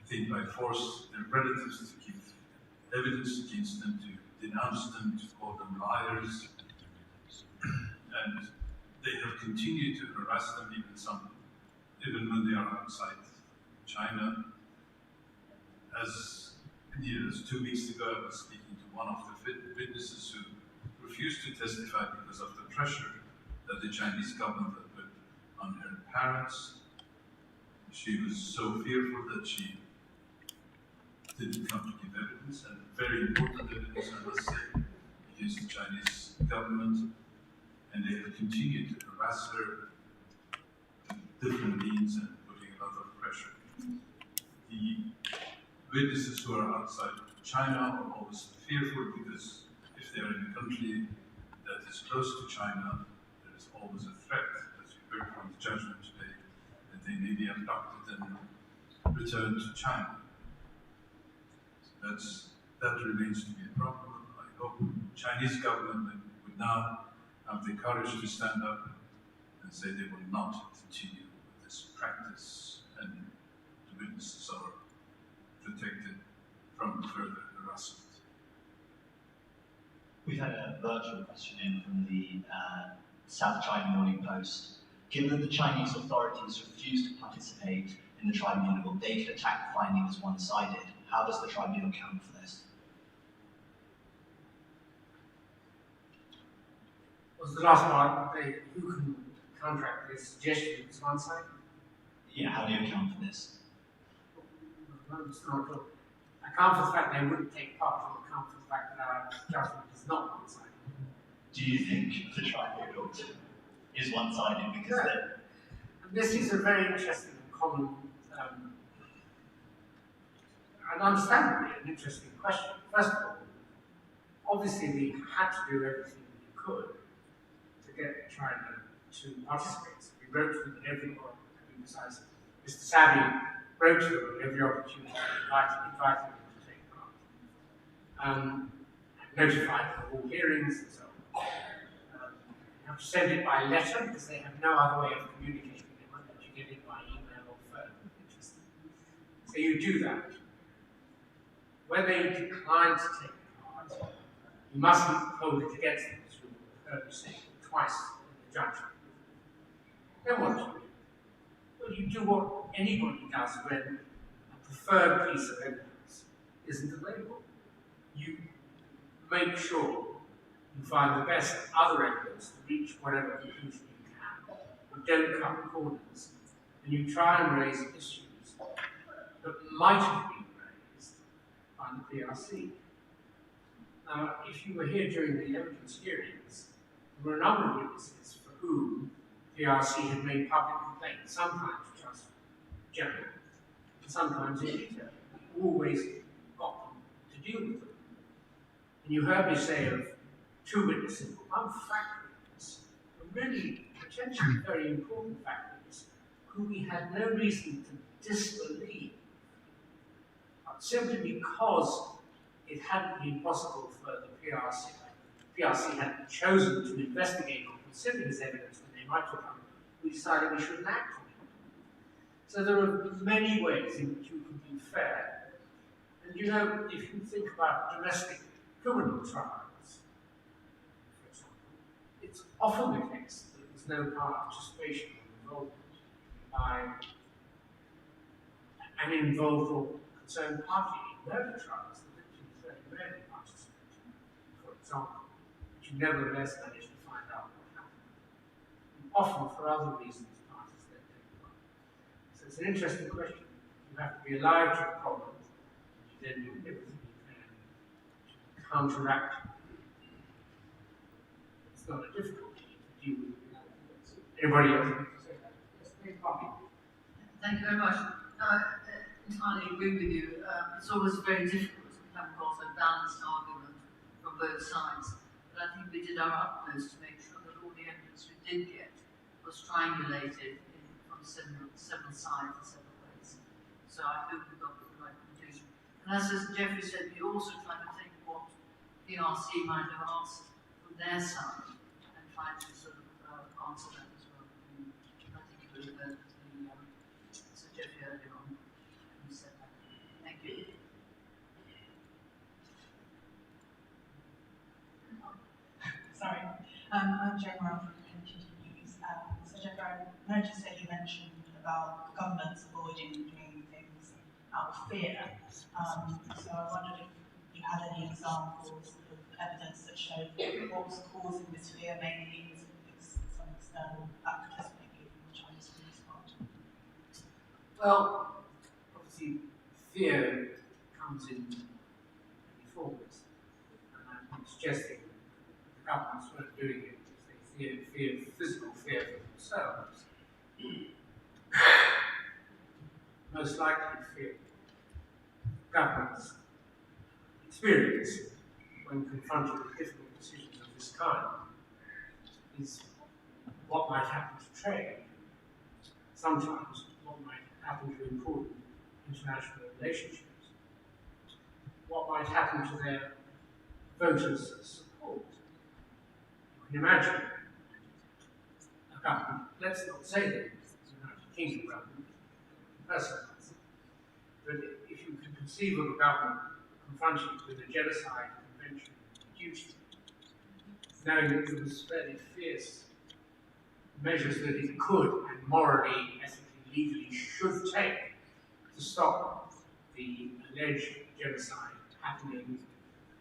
think by force, their relatives to give evidence against them, to denounce them, to call them liars. And they have continued to harass them, even when they are outside China. As near as 2 weeks ago, I was speaking to one of the witnesses who refused to testify because of the pressure that the Chinese government had put on her parents. She was so fearful that she didn't come to give evidence, and very important evidence, I must say, against the Chinese government. And they have continued to harass her with different means and putting a lot of pressure. The witnesses who are outside China are always fearful because if they are in a country that is close to China, there is always a threat, as you heard from the judgment today, that they may be abducted and returned to China. That remains to be a problem. I hope the Chinese government would now have the courage to stand up and say they will not continue with this practice, and the witnesses are protected from further harassment. We've had a virtual question in from the South China Morning Post. Given that the Chinese authorities refuse to participate in the tribunal, they could attack the finding as one-sided. How does the tribunal account for this? Was the last part, who can contract this suggestion as one-sided? Yeah, how do you account for this? Account for the fact they wouldn't take part, or account for the fact that our judgment is not one-sided. Do you think the tribunal is one-sided because this is a very interesting and common, and understandably an interesting question. First of all, obviously we had to do everything we could to get China to participate. So we wrote to them in every one, besides Mr. Savvy wrote to them at every opportunity, inviting them to take part. Notified them of all hearings and so on. You have to send it by letter because they have no other way of communicating. They won't let you get it by email or phone. Interesting. So you do that. When they decline to take part, you mustn't hold it against them, as you heard me say twice in the judgment. Then what do you do? Well, you do what anybody does when a preferred piece of evidence isn't available. You make sure you find the best other evidence to reach whatever conclusion you can. You don't cut corners. And you try and raise issues that might have been raised by the PRC. Now, if you were here during the evidence hearings, there were a number of witnesses for whom PRC had made public complaints, sometimes just general, and sometimes in detail. We always got them to deal with them. And you heard me say of two witnesses, one fact witness, a really potentially very important fact witness, who we had no reason to disbelieve, but simply because it hadn't been possible for the PRC had chosen to investigate or consider his evidence when they might have done, we decided we shouldn't act on it. So there are many ways in which you can be fair. And you know, if you think about domestic criminal trials, for example, it's often the case that there's no participation or involvement by an involved or concerned party in murder trials. The victims very rarely participate, for example, but you nevertheless manage to find out what happened. And often, for other reasons, parties don't take part. So it's an interesting question. You have to be alive to the problem, and you then do everything you can to counteract it. It's not a difficulty to deal with. Anybody else? Yes, please, Bobby. Thank you very much. I entirely agree with you. It's always very difficult to come across a balanced argument from both sides. But I think we did our utmost to make sure that all the evidence we did get was triangulated from several sides and several ways. So I hope we got the right conclusion. And as Jeffrey said, we also tried to think what PRC might have asked from their side and tried to sort of answer that as well. Particularly the Sir Jeffrey earlier on who said that. Thank you. Sorry, I'm Jane Morrell from NTT News. So Jeffrey, I noticed that you mentioned about governments avoiding doing things out of fear. So I wondered if you had any examples of evidence that showed what was causing this fear, mainly some external factors, maybe from the Chinese police part. Well, obviously, fear comes in many forms, and I'm suggesting the governments weren't doing it because they fear physical fear for themselves. Most likely fear governments experience when confronted with difficult decisions of this kind is what might happen to trade, sometimes what might happen to important international relationships, what might happen to their voters' support. You can imagine a government, let's not say that it's the United Kingdom government, personally, but if you can conceive of a government confronted with a genocide convention duty, knowing that there was fairly fierce measures that it could and morally, ethically, legally should take to stop the alleged genocide happening,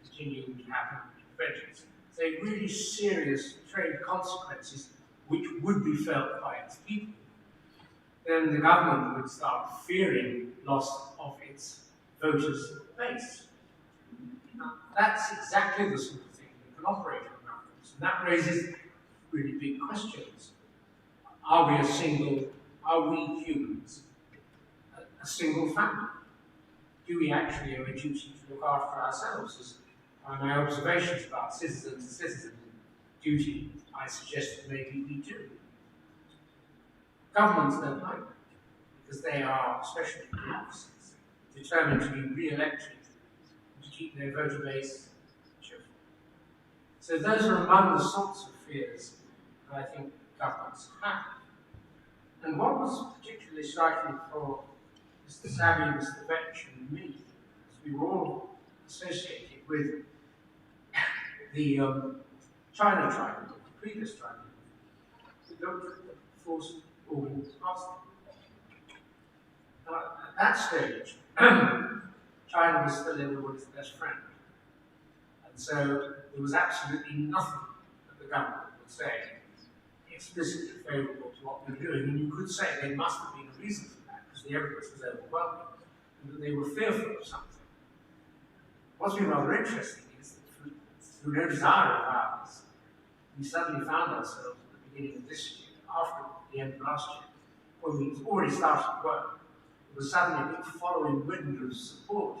continuing to happen, vengeance. So really serious trade consequences which would be felt by its people. Then the government would start fearing loss of its voters' base. Now, that's exactly the sort of thing that can operate on governments, and that raises really big questions. Are we humans, a single family? Do we actually have a duty to look after ourselves? As by my observations about citizen to citizen duty, I suggest that maybe we do. Governments don't like that, because they are, especially democracies, determined to be re-elected and to keep their voter base cheerful. So those are among the sorts of fears that I think governments have. And what was particularly striking for Mr. Savvy, Mr. Vetch, and me, is we were all associated with the China tribunal, the previous tribunal, that looked at the forced organ harvesting. At that stage, China was still everyone's best friend. And so there was absolutely nothing that the government would say explicitly favourable to what we were doing. And you could say there must have been a reason for that, because the evidence was overwhelming, and that they were fearful of something. What's been rather interesting is that through no desire of ours, we suddenly found ourselves at the beginning of this year, after the end of last year, when we already started work, there was suddenly a big following wind of support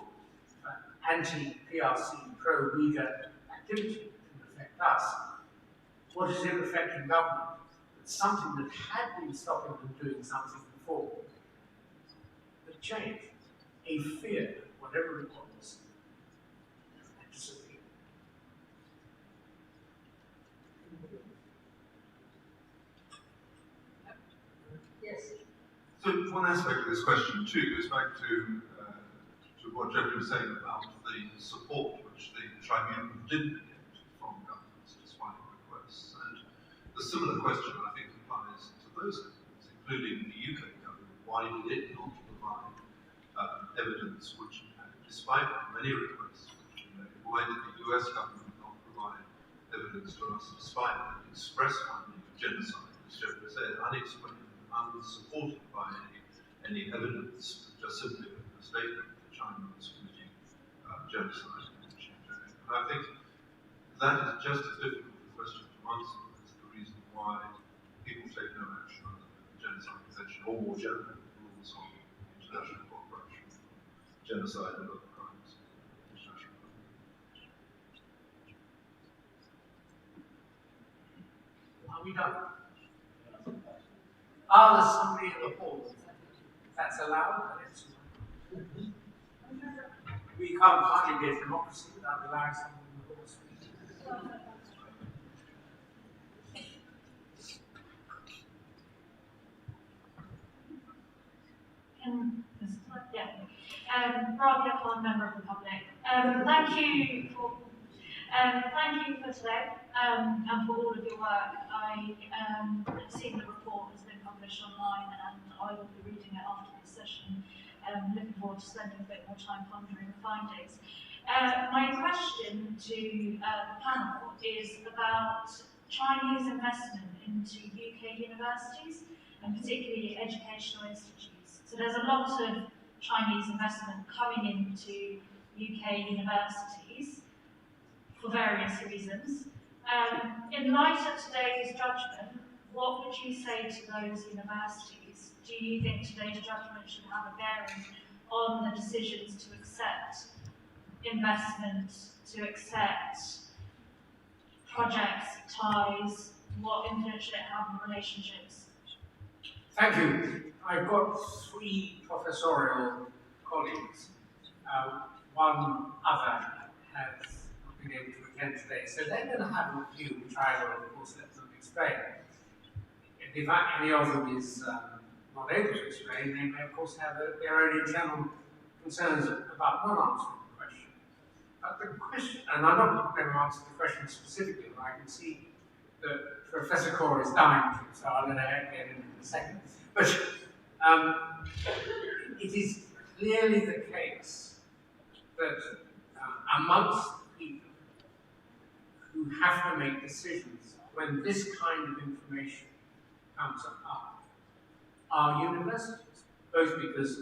for anti-PRC, pro-Uyghur activity that can affect us. What is it affecting government? It's something that had been stopping them doing something before, that changed. A fear, whatever it was, had disappeared. Yes. So one aspect of this question too goes back to what Jeffrey was saying about the support which the tribunal didn't get from governments despite requests. And the similar question, I think, applies to those governments, including the UK government. Why did it not provide evidence which, despite many requests which were made, why did the US government not provide evidence to us despite the express finding of genocide, as Jeffrey said, unexplained, unsupported by any evidence, just simply a statement that China was committing genocide in Xinjiang. And I think that is just as difficult a question to answer as the reason why people take no action under the Genocide Convention, or more generally, rules on international cooperation, genocide and other crimes. Are we done? There's somebody in the hall. That's allowed. We can't hardly be a democracy without allowing someone in the hall to speak. Rabia Khan, member of the public. Thank you for today and for all of your work. I have seen the report has been published online, and I will be reading it after this session. Looking forward to spending a bit more time pondering the findings. My question to the panel is about Chinese investment into UK universities, and particularly educational institutes. So there's a lot of Chinese investment coming into UK universities for various reasons. In light of today's judgment, what would you say to those universities? Do you think today's judgment should have a bearing on the decisions to accept investment, to accept projects, ties? What influence should it have on relationships? Thank you. I've got 3 professorial colleagues. One other has not been able to attend today, so they're going to have a view, which I will, of course, let them explain. If any of them is not able to explain, they may, of course, have their own internal concerns about not answering the question. But the question, and I'm not going to answer the question specifically, but I can see that Professor Kaur is dying to, so I'll let her get in a second. But it is clearly the case that amongst people who have to make decisions when this kind of information comes up are universities, both because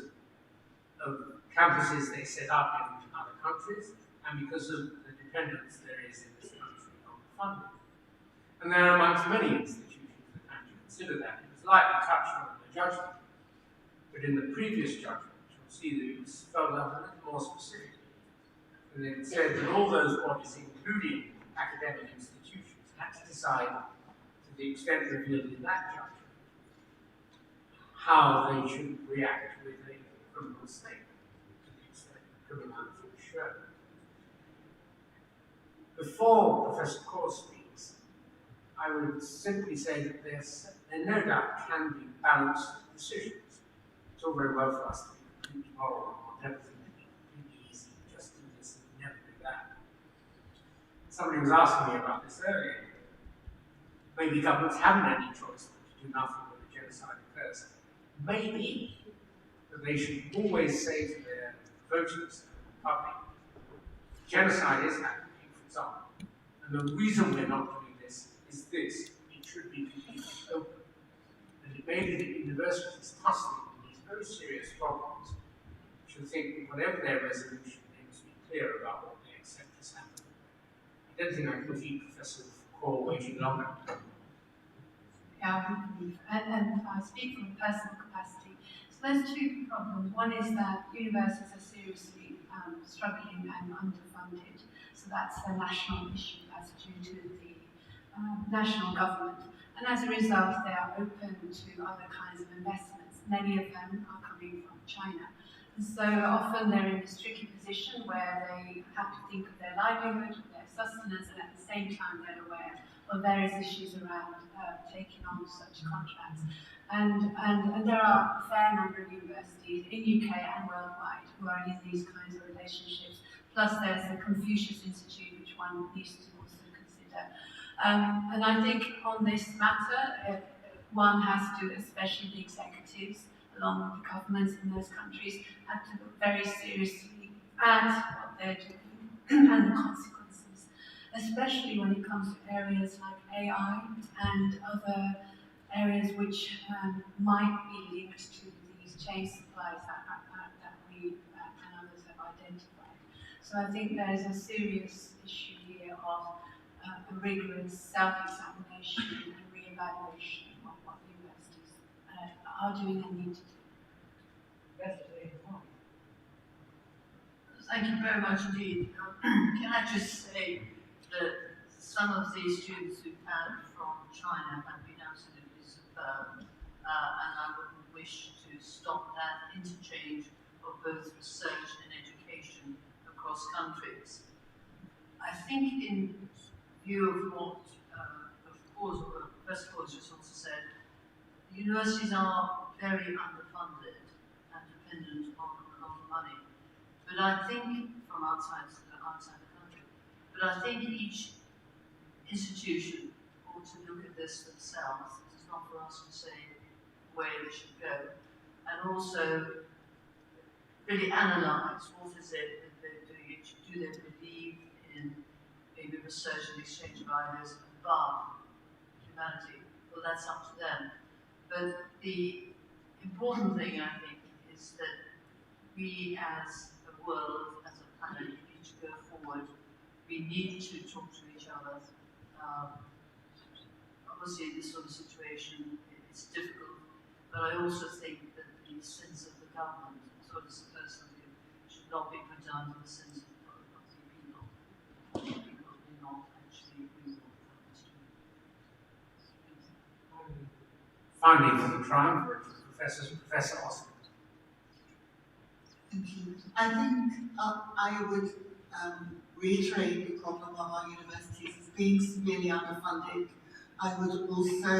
of campuses they set up in other countries and because of the dependence there is in this country on funding. And there are amongst many institutions that have to consider that. It was lightly touched on in the judgment, but in the previous judgment, you'll see that it was spelled out a little more specifically. And it said that all those bodies, including academic institutions, had to decide, to the extent revealed in that judgment, how they should react with a criminal state, to the extent criminality was shown. Before Professor Kaur speaks, I would simply say that there no doubt can be balanced decisions. It's all very well for us to be completely moral on everything to be completely easy, just do this and never do that. Somebody was asking me about this earlier. Maybe governments haven't any choice but to do nothing when a genocide occurs. Maybe that they should always say to their voters and the public, genocide is happening, for example, and the reason we're not doing this is this. It should be completely open. And it may be that universities tussling with these very serious problems should think that whatever their resolution, they must be clear about what they accept as happening. I don't think I can keep Professor Kaur waiting longer. Yeah, and I speak from personal capacity. So there's 2 problems. One is that universities are seriously struggling and underfunded. So that's a national issue. That's due to the national government. And as a result, they are open to other kinds of investments. Many of them are coming from China. And so often they're in this tricky position where they have to think of their livelihood, their sustenance, and at the same time they're aware on various issues around taking on such contracts. And there are a fair number of universities in UK and worldwide who are in these kinds of relationships. Plus there's the Confucius Institute, which one needs to also consider. And I think on this matter, one has to, especially the executives, along with the governments in those countries, have to look very seriously at what they're doing and the consequences, especially when it comes to areas like AI and other areas which might be linked to these chain supplies that we and others have identified. So I think there is a serious issue here of a rigorous self-examination and re-evaluation of what universities are doing and need to do. Thank you very much indeed. Can I just say that some of these students who've had from China have been absolutely superb, and I wouldn't wish to stop that interchange of both research and education across countries. I think in view of what Professor Paul's just also said, universities are very underfunded and dependent on a lot of money. But I think, from outside the country, but I think each institution ought to look at this themselves. It is not for us to say where they should go. And also really analyse what is it that they're doing. Do they believe in maybe research and exchange of ideas above humanity? Well, that's up to them. But the important thing, I think, is that we as a world, as a planet, need to go forward. We need to talk to each other. Obviously, this sort of situation is difficult, but I also think that the sins of the government, as well as the personal view, should not be put down to the sins of the people. People do not actually agree with what the government's doing. Finally, for the triumvirate, Professor Osmond. Thank you. I think I would reiterate the problem of our universities as being severely underfunded. I would also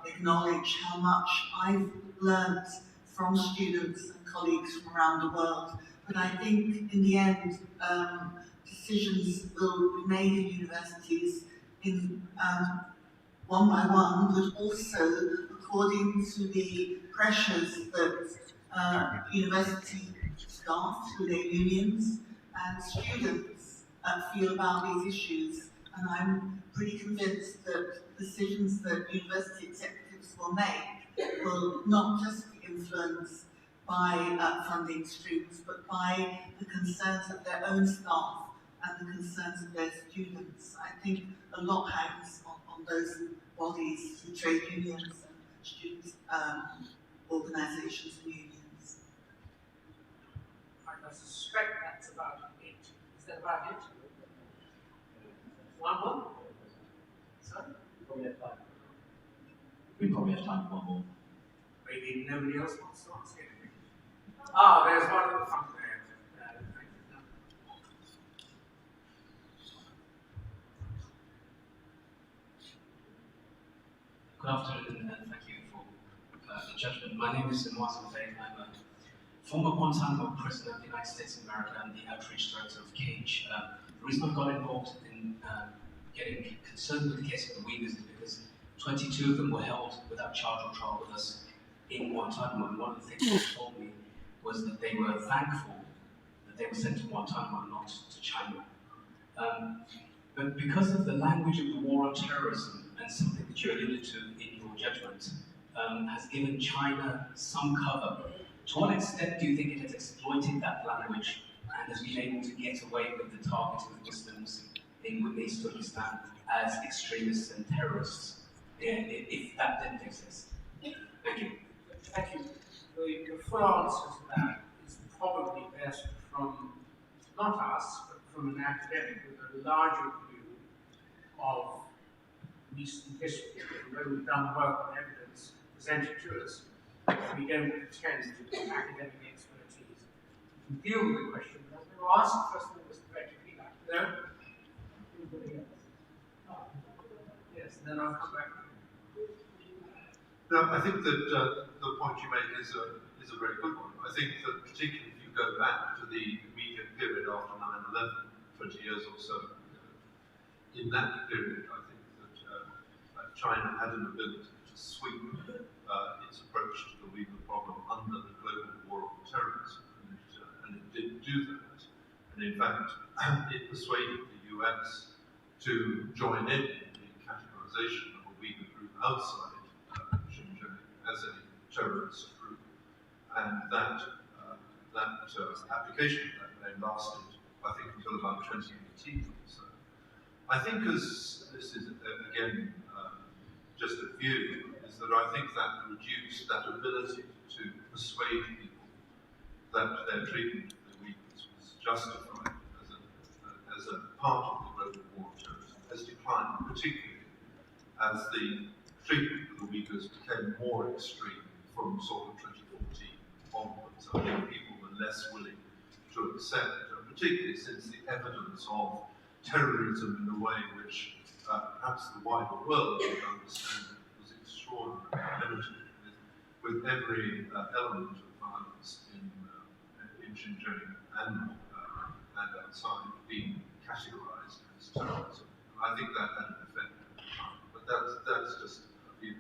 acknowledge how much I've learnt from students and colleagues from around the world. But I think in the end, decisions will be made in universities in one by one, but also according to the pressures that university staff, through their unions, and students feel about these issues. And I'm pretty convinced that decisions that university executives will make will not just be influenced by funding streams, but by the concerns of their own staff and the concerns of their students. I think a lot hangs on those bodies, through trade unions and student organisations and unions. I suspect that's about it. Is that about it? One more? Sorry? We probably have time for one more. Maybe nobody else wants to ask anything. Ah, there's one at the front there. Good afternoon, and thank you for the judgment. My name is Mwazin Faye. I'm a former Guantanamo prisoner of the United States of America and the outreach director of CAGE. The reason I got involved in getting concerned with the case of the Uyghurs is because 22 of them were held without charge or trial with us in Guantanamo. And one of the things they told me was that they were thankful that they were sent to Guantanamo, not to China. But because of the language of the war on terrorism, and something that you alluded to in your judgment, has given China some cover. To what extent do you think it has exploited that language and has been able to get away with the targeting of Muslims in East Turkestan as extremists and terrorists, if that didn't exist? Thank you. Thank you. The full answer to that is probably best from, not us, but from an academic with a larger view of recent history. Although we've done work on evidence presented to us, we don't pretend to be academic expertise. We can deal with the question, but I'm going to ask first of all Mr. Peter. No? Anybody else? and then I'll come back. No, I think that the point you make is a very good one. I think that particularly if you go back to the immediate period after 9/11, 20 years or so, in that period, I think that China had an ability to sweep its approach to the Uyghur problem under the global war on terrorism, and it did do that. And in fact, it persuaded the US to join in the categorization of a Uyghur group outside Xinjiang as a terrorist group, and that application of that name lasted, I think, until about 2018 or so. I think, as this is again just a view, is that I think that reduced that ability to persuade people that their treatment of the Uyghurs was justified as a part of the global war on terrorism has declined, particularly as the treatment of the Uyghurs became more extreme from sort of 2014 onwards. I think people were less willing to accept, particularly since the evidence of terrorism in a way which perhaps the wider world would understand was extraordinarily limited, with every element of violence in Xinjiang and outside being categorized as terrorism. And I think that had an effect at the time. But that's just a view.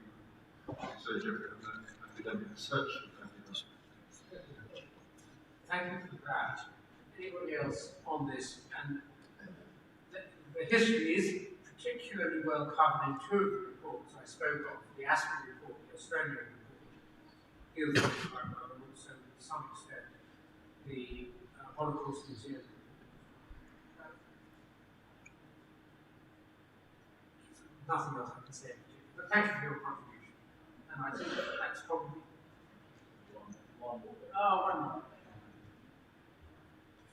So Jeffrey, academic research. Thank you for that. Anybody else on this? And the history is particularly well covered in two of the reports I spoke of, the Aspen report, the Australian report, deals with it quite well, and also to some extent the Holocaust Museum. Nothing else I can say, but thank you for your contribution. And I think that's probably one more.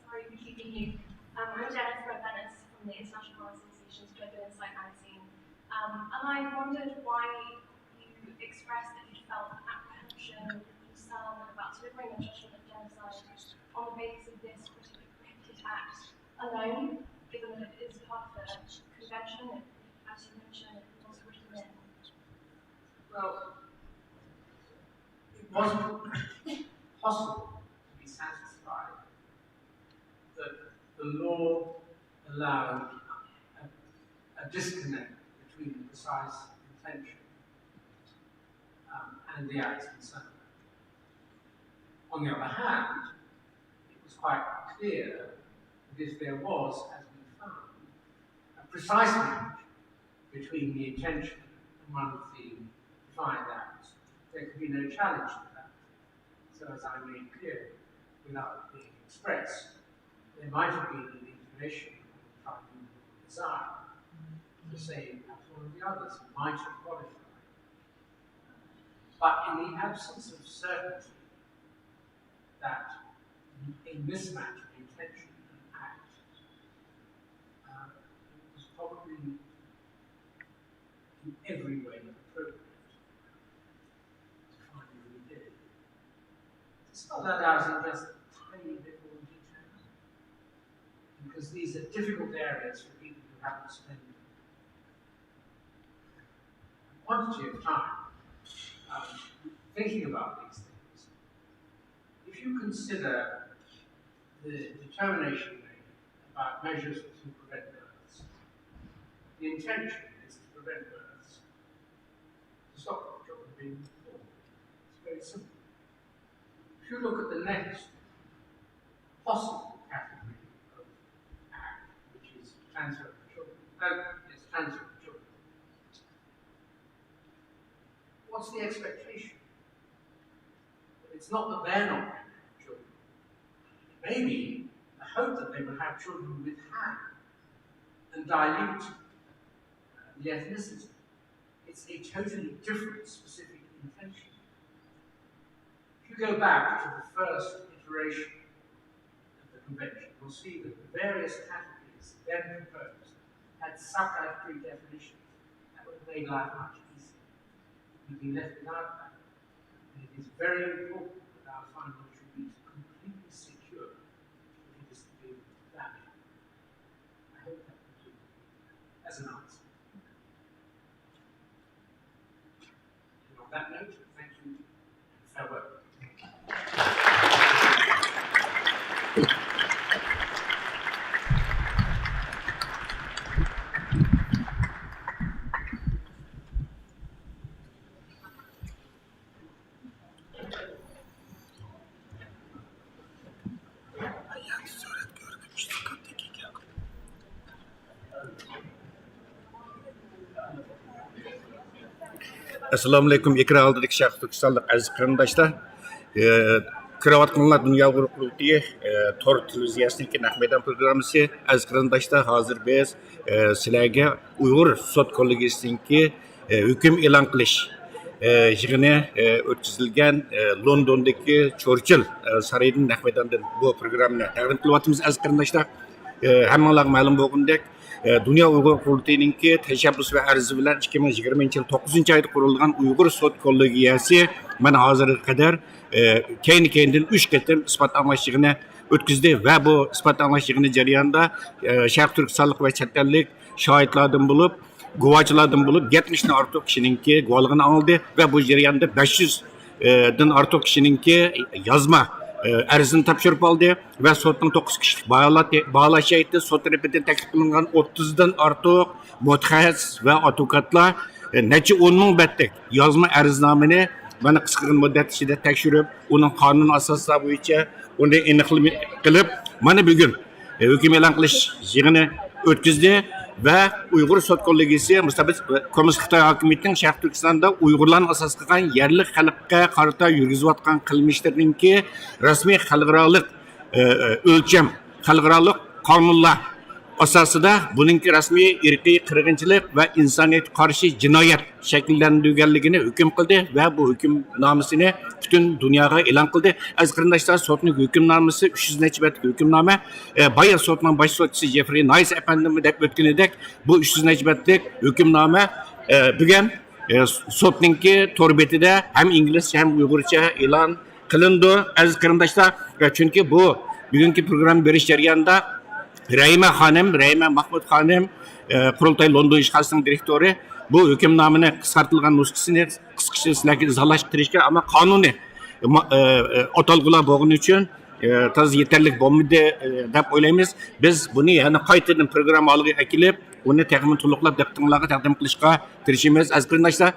Sorry for keeping you. I'm Jennifer Venice from the International Association's Global Insight magazine. And I wondered why you expressed that you felt apprehension, concern about delivering a judgment of genocide on the basis of this critically prohibited act alone, given that it is part of the convention, as you mentioned, it was written in. Well, it wasn't possible to be satisfied that the law allowed a disconnect between the precise intention and the acts concerned. On the other hand, it was quite clear that if there was, as we found, a precise match between the intention and one of the defined acts, there could be no challenge to that. So as I made clear, without being expressed, there might have been an inclination on the tribunal desire to say perhaps one of the others might have qualified. But in the absence of certainty that a mismatch of intention and act, it was probably in every way appropriate to find what we did. To spell that out in just a tiny bit more detail, because these are difficult areas for people who haven't spent a quantity of time thinking about these things. If you consider the determination made about measures to prevent births, the intention is to prevent births, to stop children being born. It's very simple. If you look at the next possible category of act, which is transfer of children, transfer of children, what's the expectation? It's not that they're not going to have children. Maybe the hope that they will have children with hand and dilute the ethnicity. It's a totally different specific intention. If you go back to the first iteration of the convention, you'll see that the various categories then proposed had sub-category definitions that would have made life much easier. You'd be left without that. And it is very important that our final should be completely secure if it is to be valid. I hope that will do as an answer. On that note, thank you. Farewell. Assalomu alaykum. Ekran oldidagi Sharq Turkistonlik aziz qarindoshlar. Kiravotganlar Dunyo Uyg'ur qurultiyi tor televiziyasining naqd programmasi. Aziz qarindoshlar, hozir biz sizlarga Uyg'ur Soti Hokumi hukm e'lon qilish yig'ini o'tkazilgan Londondagi Churchill sarayidan naqd bu programmani taqdim qilyapmiz. Aziz qarindoshlar, hammalarga ma'lum bo'lgandek Dünya Uygur Qurultayı'nınki teşebbüs ve arzi bilen 2020 yıl 9. ayda kurulgan Uygur Soti Hokumi mana hozirga kadar kendinden 3 ketim ispat anlaşılığını ötküzdü ve bu ispat anlaşılığının jarayonida Şarq Türkistonlik ve chet şahitlardan bulup, guvohlardan bulup 70'den ortiq kishininki guvohligini aldı ve bu jarayonda 500'den ortiq kishininki yazma arzini topshirib oldi ve sotning 9 kishi bağlash aytdi. Sot tarafidan taklif qilingan 30'dan ortiq mutaxassis ve advokatlar necha 10 ming betlik yozma arznamani mana qisqa muddat ichida tekshirib, uning qonun asoslari bo'yicha uni aniqlik qilib, mana bugun hukm e'lon qilish yig'ini o'tkazdi ve Uygur Soti Hokumi mustabid Kommunist Xitoy hokimiyatining Sharq Turkistonda Uyg'urlarni asos qilgan yerlik xalqqa qarata yurgizayotgan qilmishlarininki rasmiy xalqaro o'lcham, xalqaro qonunlar asosida buningki rasmiy irqiy qirg'inchilik va insoniyatga qarshi jinoyat shakllantirilganligini hukm qildi va bu hukmnomasini butun dunyoga e'lon qildi. Aziz qarindoshlar, sotning hukmnomasi 300 necha betlik hukmnoma. Bayır sotning bosh sotchisi Jeffrey Nice efendimi deb o'tganidek bu 300 necha betlik hukmnoma bugun sotningki tor betida ham inglizcha ham uyg'urcha e'lon qilindi. Aziz qarindoshlar, chunki bu bugungi program berish jarayonida Rayma Mahmud Hanım, Qurultay London ishxonasining direktori bu hukmnomani qisqartirilgan nusxasini qisqacha sizlarga izohlashtirishga ama qonuniy atalg'ular bo'lgani uchun toz yetarli bo'lmaydi deb o'ylaymiz. Biz buni yana qaytadan programma olg'a akilib, uni taqdim to'liqlab diqqatingizga taqdim qilishga tirishamiz. Aziz qarindoshlar,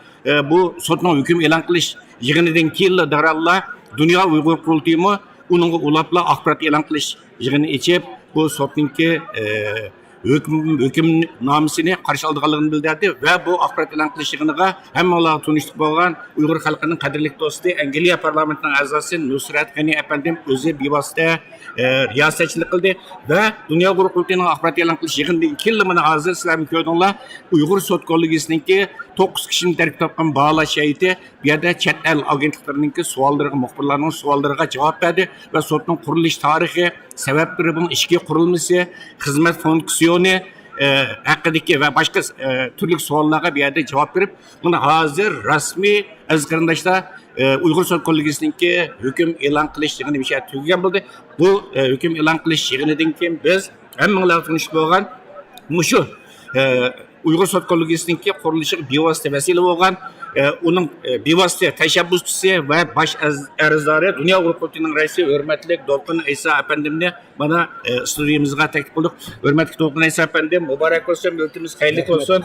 bu sotning hukm e'lon qilish yig'inidan keyin daralla Dunyo Uyg'ur qurultayimi uningga ulabla axborot e'lon qilish yig'ini ichib bu sotninki hukmnomasini qarshi olganligini bildirdi ve bu axborot e'lon qilish yig'iniga hammalar tunishlik bo'lgan Uyg'ur xalqining qadrli do'sti Angliya parlamentining a'zosi Nusrat G'ani apandim o'zi bevosita riyosatchilik qildi ve Dunyo Uyg'ur qurultayining axborot e'lon qilish yig'inidan keyin mana hozir sizlar ko'rdinglar Uyg'ur Soti Hokomisiningki 9 kishining tarkib topgan bağlash shayti bu yerda chet el agentliklarininki savollariga, muxbirlarning savollariga javob berdi ve sotning qurilish tarixi, sabablari, bunun ishga qurilmasi, xizmat funksiyoni haqidagi ve başka turli savollarga bu yerda javob berib, buni hozir rasmiy aziz qarindoshlar Uygur Soti Hokimisiningki hukm e'lon qilish yig'ini bir şey tugagan bo'ldi. Bu hukm e'lon qilish yig'inidan keyin biz hammalar tunishib bo'lgan mushu Uygur Soti Hokimisiningki qurilishiga bevosita vasila bo'lgan onun bevosita tashabbuschisi ve baş arzdori Dunyo Uyg'ur qurultayining raisi hurmatli Dolqin Aysa efendimni mana studiyamizga taklif qildik. Hurmatli Dolqin Aysa efendim, muborak bo'lsin, yurtimiz xayrli bo'lsin.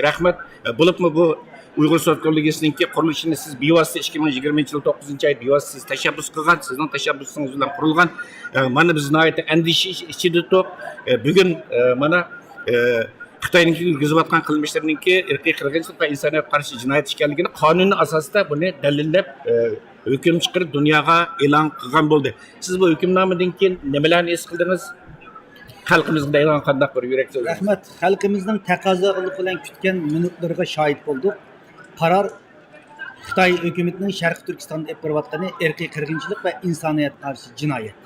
Rahmat. Bo'libmi bu Uygur Soti Hokimisiningki qurilishini siz bevosita 2020 yil 9 ayda bevosita siz tashabbus qilgan, sizning tashabbusingiz bilan qurilgan. Mana biz nihoyatda andisha ichida turib, bugun mana Xitoyning yurgizayotgan qilmishlarininki irqiy qirg'inchilik va insoniyatga qarshi jinoyat ekanligini qonuniy asosda buni dalillab hukm chiqarib dunyoga e'lon qilgan bo'ldi. Siz bu hukmnomadan keyin nimalarni his qildingiz? Xalqimizga e'lon qandaq bir yurak so'z. Rahmat. Xalqimizning taqozolik bilan kutgan minutlarga shohid bo'ldik. Qaror Xitoy hukumatining Sharq Turkistonda olib borayotgani irqiy qirg'inchilik va insoniyatga qarshi jinoyat.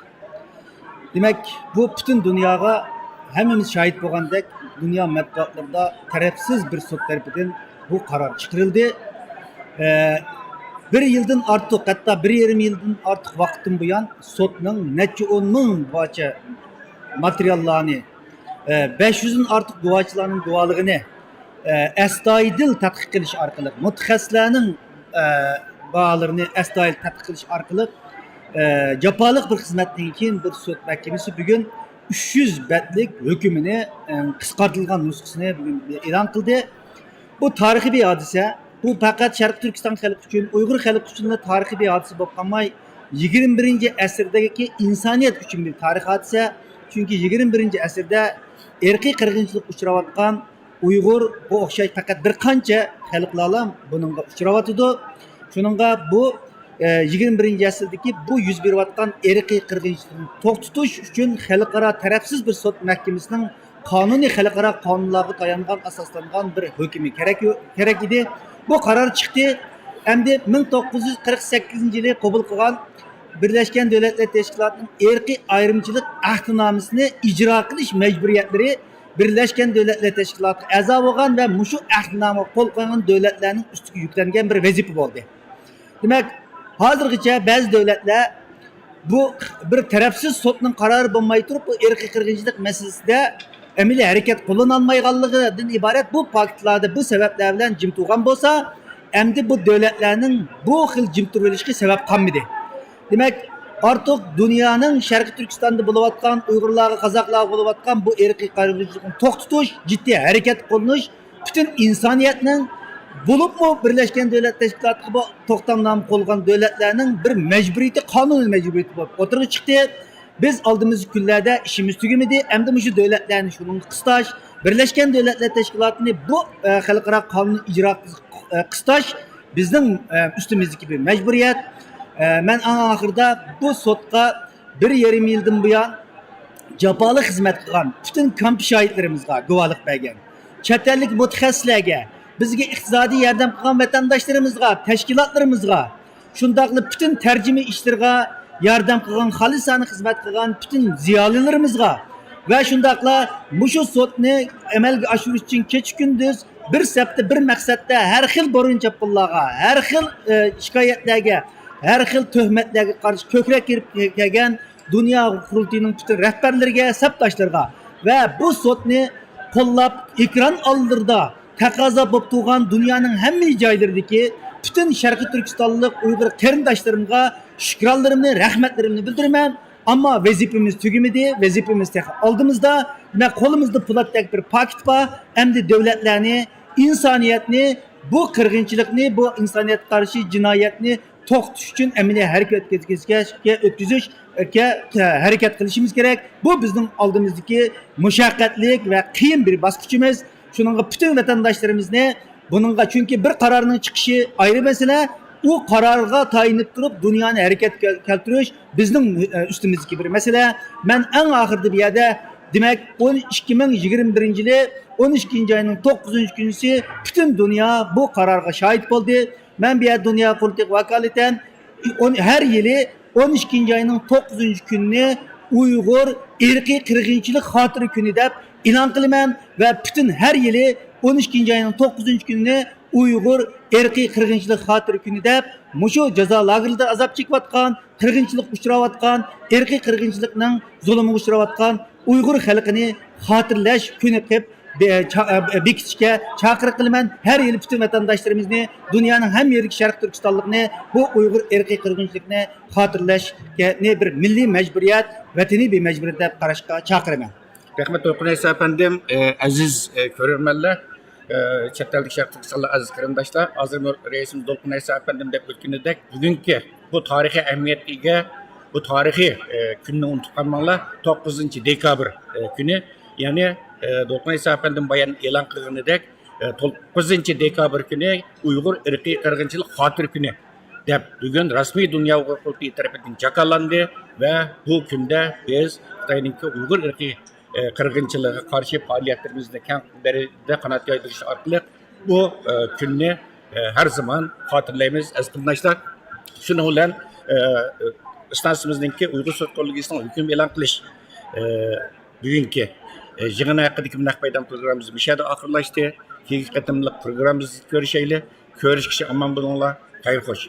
Demak, bu butun dunyoga hammamiz shohid bo'lgandek dünya matbuotlarida tarafsiz bir sot tarafidan bu karar çıkarıldı. Bir yıldan artık, hatta 1,5 yıldan artık vaktin bu yan sotning necha 10 ming guvohcha materiallarni 500'ün artık guvohchilarning guvohligini astoydil tadqiq qilish orqali mutaxassislarning bağlarını əstayil tədqiq qilish orqali japoliq bir xizmatdan keyin bir sud mahkamasi bugun 300 betlik hükümünü qisqartirilgan nusxasini bugun e'lon qildi. Bu tarixiy bir hodisa. Bu faqat Sharq Turkiston xalqi uchun, Uyg'ur xalqi uchun tarixiy bir hodisa bo'lib qolmay, 21-asrdagi insoniyat uchun bir tarix hodisa. Chunki 21-asrda irqiy qirg'inchilik uchrayotgan Uyg'ur bu o'xshash faqat bir qancha xalqlar buningga uchrayotdi. Shuningga bu 21-asrdagi bu yuz berayotgan irqiy qirg'inchilikni to'xtatish uchun xalqaro tarafsiz bir sud mahkamasining qonuniy xalqaro qonunlarga tayangan asoslangan bir hukmi kerak edi. Bu qaror chiqdi. Endi 1948-yili qabul qilgan Birleşken Devletler Teşkilatı'nın irqiy ayrımcılık ahdnamasini icra qilish mecburiyetlari Birleşken Devletler Teşkilatı a'zo bo'lgan va mushu ahdnoma qo'l qo'ygan davlatlarning ustiga yuklangan bir vazifa bo'ldi. Demak, hozirgacha ba'zi davlatlar bu bir tarafsiz sudning qarori bo'lmay turib bu irqiy qirg'inchilik masalasida amaliy harakat qo'llanolmayganligidan iborat bu faktlarda bu sabablar bilan jim turgan bo'lsa, endi bu davlatlarning bu xil jim turilishga sabab qolmadi. Demek artık dünyanın Şarkı Türkistan'da buluvatkan, Uygurlarga, Kazaklarga buluvatkan bu irqiy qirg'inchilikni to'xtatish, ciddi hareket qilinish, bütün insaniyetning bulup mu Birleşken Devletler Teşkilatı'na bu to'xtamnoma qo'ygan davlatlarning bir mecburiyeti, qonuniy mecburiyeti bo'lib o'tirib chiqdi. Biz aldığımız günlerde işimiz tügemedi. Hem de şu devletlerini şunun kıstaş, Birleşken Devletler Teşkilatı'nı bu xalqaro qonun icra kıstaş bizning üstümüzdeki bir mecburiyet. Ben ahırda bu sotqa 1,5 yıldan buyon japalı xizmat qilgan bütün kamp şahitlerimizga guvohlik bergan, chet ellik mutaxassislarga, bizga iqtisodiy yordam qilgan vatandaşlarımızga, tashkilotlarimizga, shundaqli bütün tercüme işlerga yardım qilgan, xalisona xizmat qilgan bütün ziyolilarimizga va shundaqla mushu sotni amalga oshirish uchun kech kunduz bir sapda bir maqsadda har xil bo'rinchaplarga, har xil shikoyatlarga, her xil töhmetlerge karşı kökrek girip gelgen dünya kurultayının bütün rehberlerine, saptaşlarına ve bu sotni kollap ekran aldırda takaza bop tuğan dünyanın hem joylaridagi bütün Şarkı Türkistanlık Uygur qarindoshlarımga şükranlarımni, rahmatlarimni bildiraman. Ama vazifamiz tügemedi, vazifamiz oldimizda ve qo'limizda po'latdek bir paket bor. Endi davlatlarni, insoniyatni, bu qirg'inchilikni, bu insoniyatga qarshi jinoyatni to'xtatish uchun amaliy harakat qilishimiz kerak. Bu bizning oldimizdagi mushaqqatli va qiyin bir bosqichimiz. Shuningga bütün vatandaşlarimizni buningga, chunki bir qarorning chiqishi ayrı mesele, u qarorga tayinib turib dunyoni harakatga keltirish bizning üstimizdagi bir mesele. Men eng oxirida bu yerda demak 2021-yili 12 ayning 9-kunisi bütün dünya bu qarorga şahit bo'ldi. Ben bir dünya politik vakaleten her yılı 12 ayının 9 gününü Uygur irqiy qirg'inchilik xotiri kuni deb e'lon qilaman ve bütün her yılı 12 ayının 9 gününü Uygur irqiy qirg'inchilik xotiri kuni deb mushu jazo lagerlarida azob chekayotgan, qirg'inchilik uchrayotgan, irqiy qirg'inchilikning zulmiga uchrayotgan Uygur xalqini xotirlash kuni qilib bekitishga chaqiriq qilaman. Her yıl bütün vatandaşlarımızı, dünyanın hem yeriki Şarkı Türkistanlıkni bu Uygur irqiy qirg'inchilikni xotirlashga bir milliy majburiyat, vataniy bir majburiyat deb qarashga chaqiraman. Rahmat To'lqinaysa efendim, aziz ko'rarmanlar, chet ellik Şarkı Türkistanlı aziz qarindoshlar, hozir reisimiz To'lqinaysa efendim deb o'tganidek, bugungi bu tarixiy ahamiyatga ega bu tarixiy kunni unutib qolmanglar. 9 dekabr kuni, ya'ni To'lqinaysa efendim bayan e'lon qilganidek 9 dekabr kuni Uygur irqiy qirg'inchilik xotir kuni deb bugun rasmiy dunyo Uygur qurultiyi tarafidan jakarlandi ve bu kunda biz Xitoyninki Uygur irqiy qirg'inchiligiga qarshi faoliyatlarimizni keng darajada qanot yoydirish orqali bu kunni her zaman xotirlaymiz aziz qarindoshlar. Shuning bilan istansimizningki Uygur Soti Hokumi hukm e'lon qilish bugungi yig'in haqidagi naqbaydan programmamiz mishada oxirlashdi. Keyingi qatimliq programmamizni ko'rishaylik. Ko'rishgacha omon bo'linglar. Xayr xo'sh.